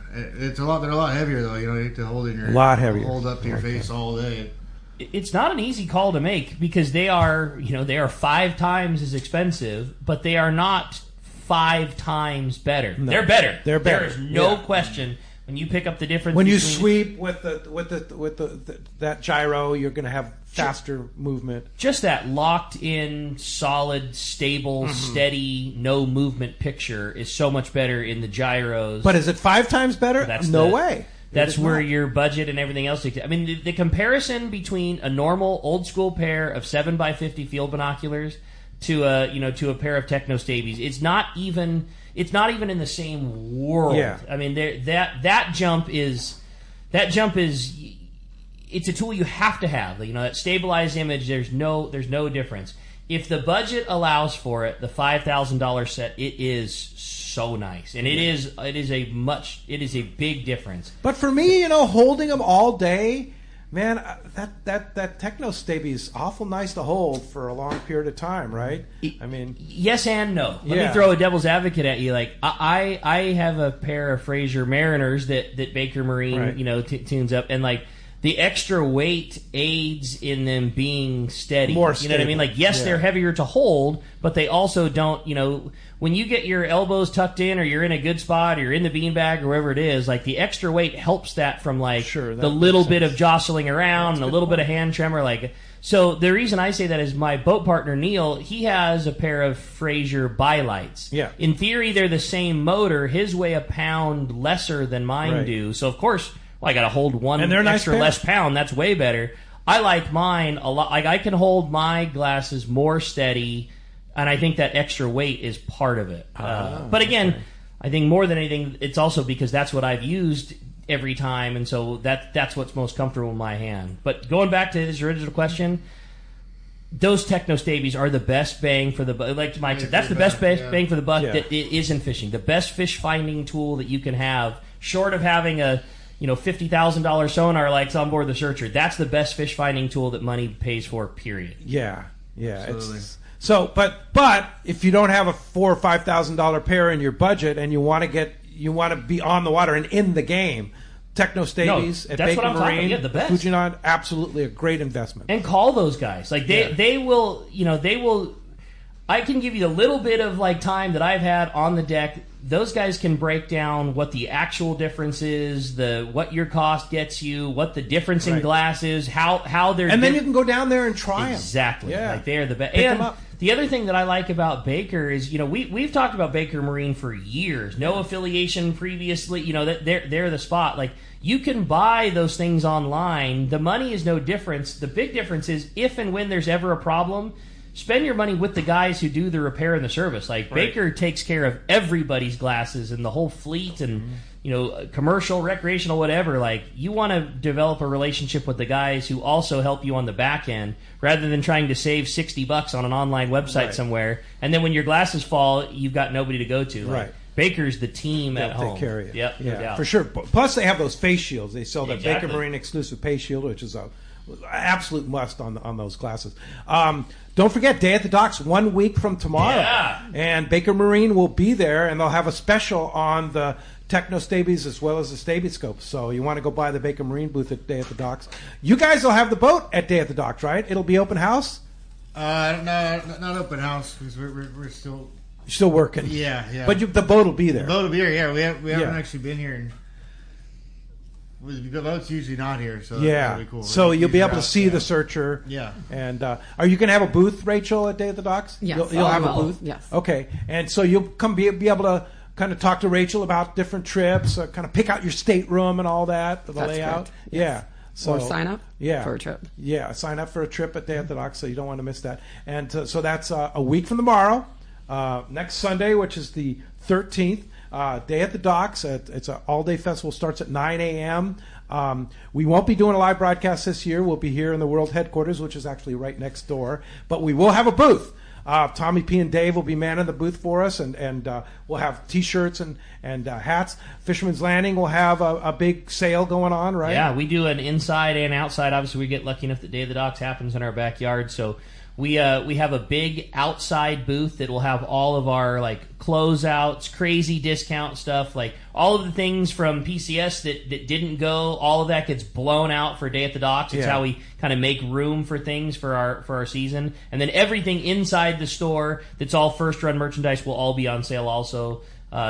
So they're a lot heavier though. You have to hold in your hold up to your face all day. It's not an easy call to make because they are 5 times as expensive, but they are not 5 times better. No. They're better. They're better. There is no question. When you pick up the difference, when you sweep with that gyro, you're going to have faster movement. Just that locked in, solid, stable, steady, no movement picture is so much better in the gyros. But is it 5 times better? No way. That's where your budget and everything else. I mean, the comparison between a normal old school pair of 7x50 field binoculars to a pair of Techno Stabies, it's not even in the same world. Yeah. I mean, that jump is it's a tool you have to have. That stabilized image. There's no difference. If the budget allows for it, the $5,000 set, it is so nice, and it is a big difference. But for me, holding them all day, man, that Techno Stabie is awful nice to hold for a long period of time, right? I mean, yes and no. Let me throw a devil's advocate at you. Like I have a pair of Fraser Mariners that Baker Marine tunes up, and like the extra weight aids in them being steady. More stable. You know what I mean? Like yes, they're heavier to hold, but they also don't. When you get your elbows tucked in, or you're in a good spot, or you're in the beanbag, or wherever it is, like the extra weight helps that from the little bit of jostling around and a little bit of hand tremor. So the reason I say that is my boat partner Neil, he has a pair of Fraser Bi-Lights. Yeah. In theory, they're the same motor. His weigh a pound lesser than mine do. So of course, I got to hold one extra less pound. That's way better. I like mine a lot. Like I can hold my glasses more steady. And I think that extra weight is part of it. But again, I think more than anything, it's also because that's what I've used every time, and so that's what's most comfortable in my hand. But going back to his original question, those Techno Stabies are the best bang for the buck. Like Mike said, that's the best bang for the buck that is in fishing. The best fish finding tool that you can have, short of having a $50,000 sonar like on board the Searcher. That's the best fish finding tool that money pays for. Period. Yeah. So, but if you don't have a $4,000 or $5,000 pair in your budget and you want to be on the water and in the game, Techno Stabies at Baker Marine, the best. Fujinon, absolutely a great investment. And call those guys. Like they will. I can give you the little bit of time that I've had on the deck. Those guys can break down what the actual difference is, what your cost gets you, what the difference in glass is, how they're. And then you can go down there and try them. Exactly. Yeah. Like they are the best. Pick and them up. The other thing that I like about Baker is, we've talked about Baker Marine for years. No affiliation previously. That they're the spot. Like you can buy those things online. The money is no difference. The big difference is if and when there's ever a problem, spend your money with the guys who do the repair and the service. Baker takes care of everybody's glasses and the whole fleet and commercial, recreational, whatever. You want to develop a relationship with the guys who also help you on the back end rather than trying to save $60 on an online website somewhere. And then when your glasses fall, you've got nobody to go to. Right. Baker's the team at home. Take care of you. Yep, yeah, for sure. Plus, they have those face shields. They sell the Baker Marine exclusive face shield, which is a absolute must on those glasses. Don't forget, Day at the Docks 1 week from tomorrow. Yeah. And Baker Marine will be there, and they'll have a special on the Techno Stabies as well as the Stabiscope. So you want to go by the Baker Marine booth at Day at the Docks. You guys will have the boat at Day at the Docks, right? It'll be open house? No, not open house because we're still... You're still working. Yeah. But the boat will be there. The boat will be here, yeah. We haven't actually been here. The boat's usually not here, so that'll be cool. So you'll be able to see the Searcher. Yeah. And are you going to have a booth, Rachel, at Day at the Docks? Yes. You'll have a booth? Yes. Okay. And so you'll be able to kind of talk to Rachel about different trips, kind of pick out your stateroom and all that, the layout. Correct. Yes. Yeah. So, or sign up for a trip. Yeah, sign up for a trip at Day at the Docks, so you don't want to miss that. And so that's a week from tomorrow. Next Sunday, which is the 13th, Day at the Docks. It's an all-day festival. Starts at 9 a.m. We won't be doing a live broadcast this year. We'll be here in the world headquarters, which is actually right next door. But we will have a booth. Tommy P and Dave will be manning the booth for us, and we'll have T-shirts and hats. Fisherman's Landing will have a big sale going on, right? Yeah, we do an inside and outside. Obviously, we get lucky enough that Day of the Docks happens in our backyard, so we have a big outside booth that will have all of our like closeouts, crazy discount stuff, like all of the things from PCS that didn't go. All of that gets blown out for Day at the Docks. It's how we kind of make room for things for our season, and then everything inside the store that's all first run merchandise will all be on sale also.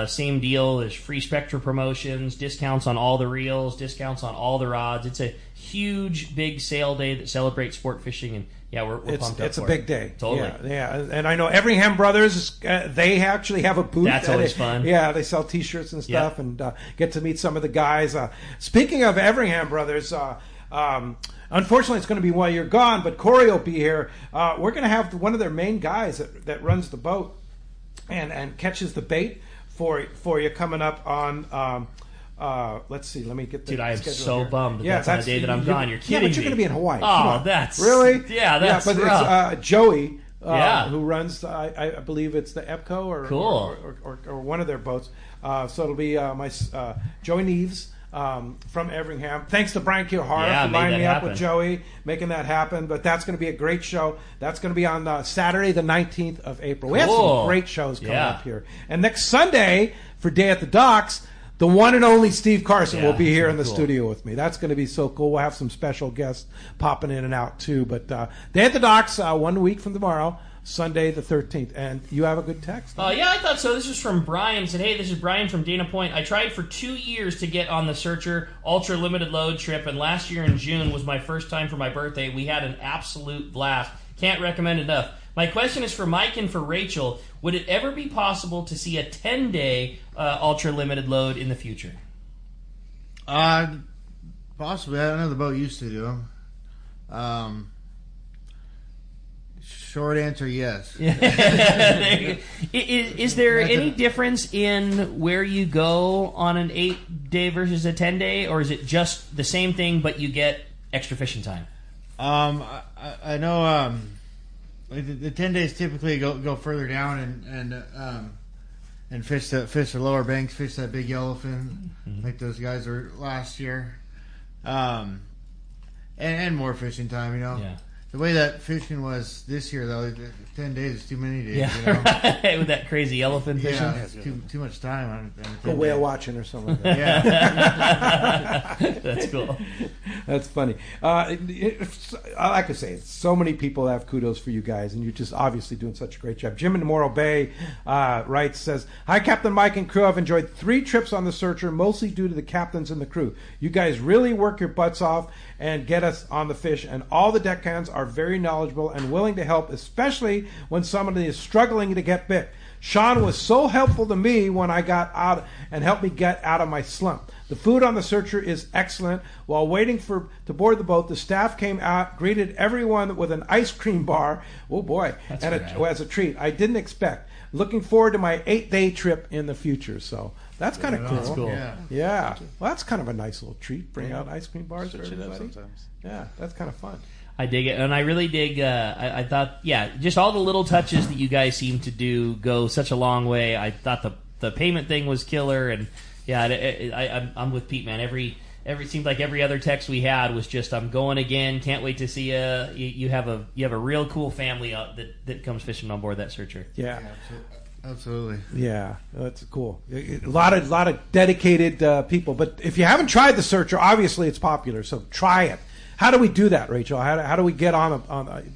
Same deal. There's free Spectra promotions, discounts on all the reels, discounts on all the rods. It's a huge, big sale day that celebrates sport fishing, and we're pumped up. It's a big day. Totally. Yeah. And I know Everingham Brothers, they actually have a booth. That's always fun. Yeah, they sell T-shirts and stuff, and get to meet some of the guys. Speaking of Everingham Brothers, unfortunately, it's going to be while you're gone, but Corey will be here. We're going to have one of their main guys that runs the boat and catches the bait for you coming up on. Let's see. Let me get the Dude, I am schedule so here. bummed that's on the day that I'm gone. You're kidding me. Yeah, but you're going to be in Hawaii. Oh, that's really? Yeah, that's but rough. It's Joey who runs. I believe it's the Epco or one of their boats. So it'll be my Joey Neves. From Everingham. Thanks to Brian Kiohara for lining me up with Joey, making that happen. But that's going to be a great show. That's going to be on Saturday, the 19th of April. We have some great shows coming up here. And next Sunday, for Day at the Docks, the one and only Steve Carson will be here in the studio with me. That's going to be so cool. We'll have some special guests popping in and out, too. But Day at the Docks, 1 week from tomorrow, Sunday the 13th. And you have a good text? Yeah, I thought so. This is from Brian. He said, hey, this is Brian from Dana Point. I tried for 2 years to get on the Searcher Ultra Limited Load trip, and last year in June was my first time for my birthday. We had an absolute blast. Can't recommend enough. My question is for Mike and for Rachel. Would it ever be possible to see a 10-day Ultra Limited Load in the future? Possibly. I don't know the boat used to do them. Short answer, yes. Is there any difference in where you go on an 8-day versus a 10-day, or is it just the same thing but you get extra fishing time? I know the 10 days typically go further down and fish the lower banks, fish that big yellowfin like those guys were last year, and more fishing time, you know. Yeah. The way that fishing was this year, though, 10 days is too many days. Yeah, you know? right. With that crazy yellowfin fishing. Yeah, it's too much time. Go whale watching or something like that. Yeah. That's cool. That's funny. Like I say, so many people have kudos for you guys, and you're just obviously doing such a great job. Jim in Morro Bay says, hi, Captain Mike and crew. I've enjoyed 3 trips on the Searcher, mostly due to the captains and the crew. You guys really work your butts off and get us on the fish, and all the deckhands are very knowledgeable and willing to help, especially when somebody is struggling to get bit. Sean was so helpful to me when I got out and helped me get out of my slump. The food on the Searcher is excellent. While waiting to board the boat, the staff came out, greeted everyone with an ice cream bar. Oh boy, as a treat. I didn't expect. Looking forward to my 8-day trip in the future. So that's kind of cool. That's cool. Yeah. Well, that's kind of a nice little treat. Bring out ice cream bars for everybody. Sometimes. Yeah, that's kind of fun. I dig it, and I really dig. I thought, just all the little touches that you guys seem to do go such a long way. I thought the payment thing was killer, and I'm with Pete, man. It seemed like every other text we had was just, I'm going again. Can't wait to see you. You have a real cool family that comes fishing on board that Searcher. Yeah. Absolutely. Yeah, that's cool. A lot of dedicated people. But if you haven't tried the Searcher, obviously it's popular, so try it. How do we do that, Rachel? How do we get on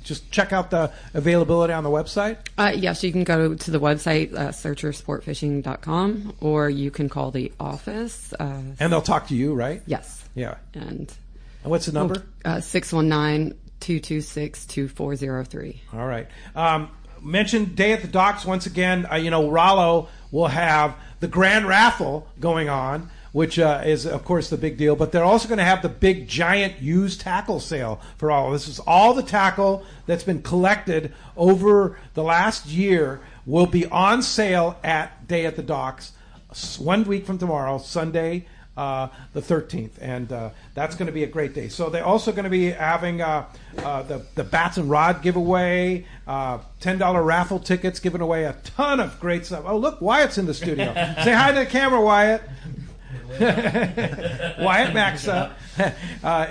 just check out the availability on the website? Yes, you can go to the website, searchersportfishing.com, or you can call the office. And they'll talk to you, right? Yes. Yeah. And what's the number? 619-226-2403. All right. Mention Day at the Docks once again. Rollo will have the grand raffle going on, which is, of course, the big deal. But they're also going to have the big, giant used tackle sale for all. This is all the tackle that's been collected over the last year will be on sale at Day at the Docks 1 week from tomorrow, Sunday, the 13th, and that's going to be a great day. So they're also going to be having the bats and rod giveaway, $10 raffle tickets, giving away a ton of great stuff. Oh, look, Wyatt's in the studio. Say hi to the camera, Wyatt. Wyatt Maxa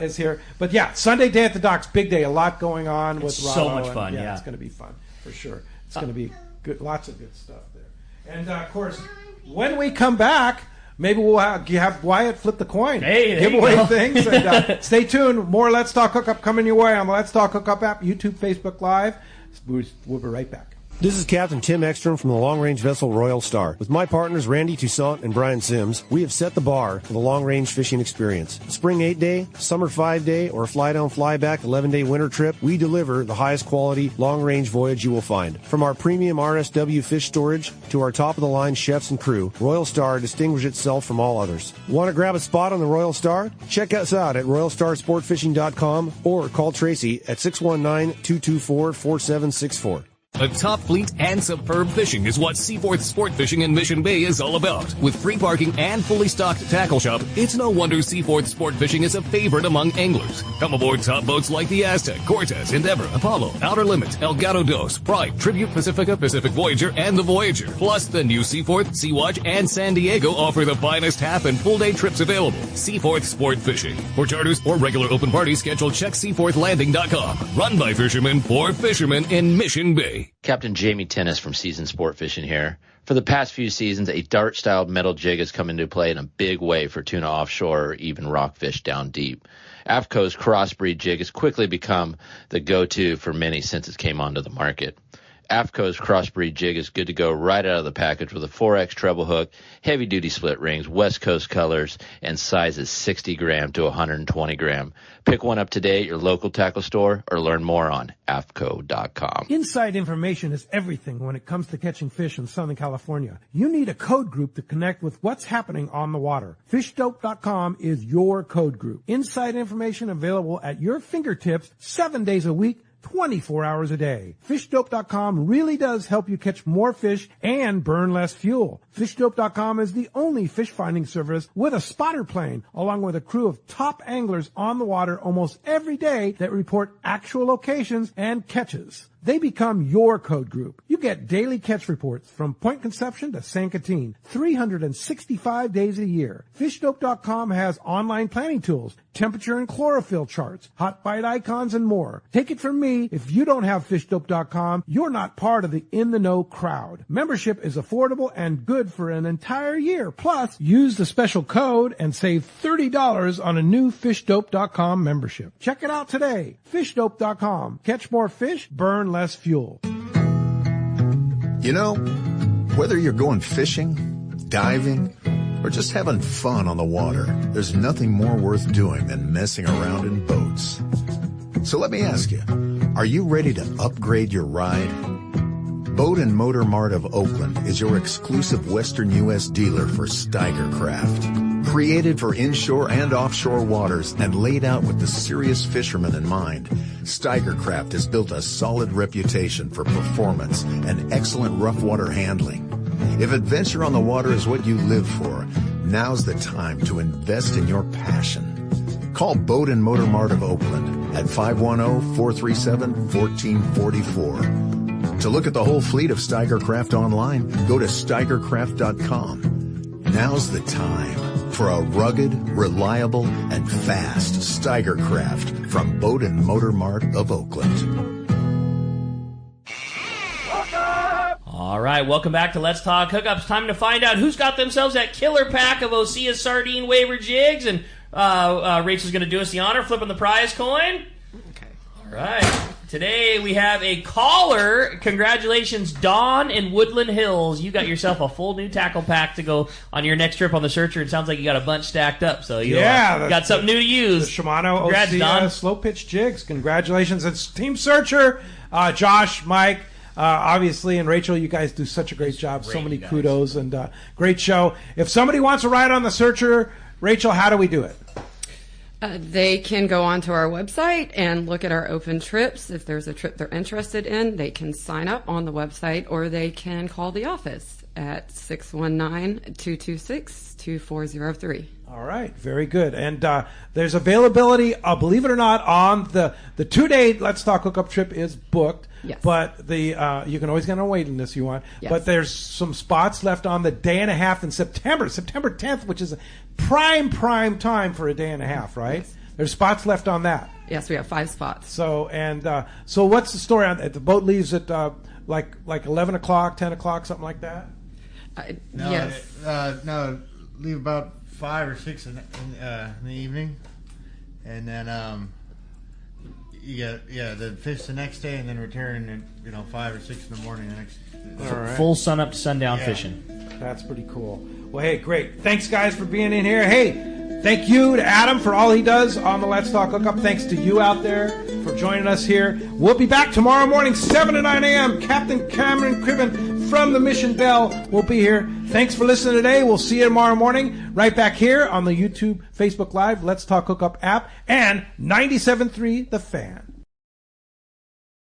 is here. But yeah, Sunday Day at the Docks, big day, a lot going on with Rado. So much fun, It's going to be fun for sure. It's going to be good, lots of good stuff there. And of course, when we come back, maybe we'll have Wyatt flip the coin, give away things. And, stay tuned. More Let's Talk Hookup coming your way on the Let's Talk Hookup app, YouTube, Facebook Live. We'll be right back. This is Captain Tim Ekstrom from the long-range vessel Royal Star. With my partners Randy Toussaint and Brian Sims, we have set the bar for the long-range fishing experience. Spring 8-day, summer 5-day, or fly-down, fly-back 11-day winter trip, we deliver the highest quality long-range voyage you will find. From our premium RSW fish storage to our top-of-the-line chefs and crew, Royal Star distinguishes itself from all others. Want to grab a spot on the Royal Star? Check us out at RoyalStarSportFishing.com or call Tracy at 619-224-4764. A top fleet and superb fishing is what Seaforth Sport Fishing in Mission Bay is all about. With free parking and fully stocked tackle shop, it's no wonder Seaforth Sport Fishing is a favorite among anglers. Come aboard top boats like the Aztec, Cortez, Endeavor, Apollo, Outer Limits, El Gato Dos, Pride, Tribute Pacifica, Pacific Voyager, and the Voyager. Plus, the new Seaforth, Sea-Watch, and San Diego offer the finest half and full day trips available. Seaforth Sport Fishing. For charters or regular open parties, schedule check seaforthlanding.com. Run by fishermen for fishermen in Mission Bay. Captain Jamie Tennis from Season Sport Fishing here. For the past few seasons, a dart-styled metal jig has come into play in a big way for tuna offshore or even rockfish down deep. AFCO's crossbreed jig has quickly become the go-to for many since it came onto the market. AFCO's crossbreed jig is good to go right out of the package with a 4X treble hook, heavy-duty split rings, West Coast colors, and sizes 60 gram to 120 gram. Pick one up today at your local tackle store or learn more on AFCO.com. Inside information is everything when it comes to catching fish in Southern California. You need a code group to connect with what's happening on the water. FishDope.com is your code group. Inside information available at your fingertips 7 days a week, 24 hours a day. FishDope.com really does help you catch more fish and burn less fuel. FishDope.com is the only fish finding service with a spotter plane, along with a crew of top anglers on the water almost every day that report actual locations and catches. They become your code group. You get daily catch reports from Point Conception to San Quintin, 365 days a year. FishDope.com has online planning tools, temperature and chlorophyll charts, hot bite icons, and more. Take it from me, if you don't have FishDope.com, you're not part of the in-the-know crowd. Membership is affordable and good for an entire year. Plus, use the special code and save $30 on a new FishDope.com membership. Check it out today. FishDope.com. Catch more fish, burn less fuel. You know, whether you're going fishing, diving, or just having fun on the water, there's nothing more worth doing than messing around in boats. So let me ask you, are you ready to upgrade your ride? Boat and Motor Mart of Oakland is your exclusive Western U.S. dealer for Steiger Craft. Created for inshore and offshore waters and laid out with the serious fisherman in mind, Steiger Craft has built a solid reputation for performance and excellent rough water handling. If adventure on the water is what you live for, now's the time to invest in your passion. Call Boat and Motor Mart of Oakland at 510-437-1444. To look at the whole fleet of Steiger Craft online, go to steigercraft.com. Now's the time for a rugged, reliable, and fast Steiger Craft from Boat and Motor Mart of Oakland. All right, welcome back to Let's Talk Hookups. Time to find out who's got themselves that killer pack of Osea sardine waiver jigs, and Rachel's going to do us the honor, flipping the prize coin. Okay. All right. Today we have a caller. Congratulations, Dawn in Woodland Hills. You got yourself a full new tackle pack to go on your next trip on the Searcher. It sounds like you got a bunch stacked up, so you got something new to use. The Shimano Osea slow pitch jigs. Congratulations. It's Team Searcher. Josh, Mike, obviously, and Rachel, you guys do such a great job. So many kudos and great show. If somebody wants to ride on the Searcher, Rachel, how do we do it? They can go onto our website and look at our open trips. If there's a trip they're interested in, they can sign up on the website or they can call the office. at 619-226-2403. All right, very good. And there's availability, believe it or not, on the 2-day Let's Talk Hookup trip is booked. Yes. But you can always get on a waiting list if you want. Yes. But there's some spots left on the day and a half in September 10th, which is a prime time for a day and a half, right? Yes. There's spots left on that. Yes, we have 5 spots. So so what's the story on that? The boat leaves at like 11 o'clock, 10 o'clock, something like that? Yes. No, leave about 5 or 6 in the evening, and then you get the fish the next day, and then return at 5 or 6 in the morning the next. All right. Full sun up to sundown fishing. That's pretty cool. Well, hey, great. Thanks, guys, for being in here. Hey, thank you to Adam for all he does on the Let's Talk Hookup. Thanks to you out there for joining us here. We'll be back tomorrow morning, 7 to 9 a.m. Captain Cameron Cribben from the Mission Bell will be here. Thanks for listening today. We'll see you tomorrow morning right back here on the YouTube, Facebook Live, Let's Talk Hookup app, and 97.3 The Fan.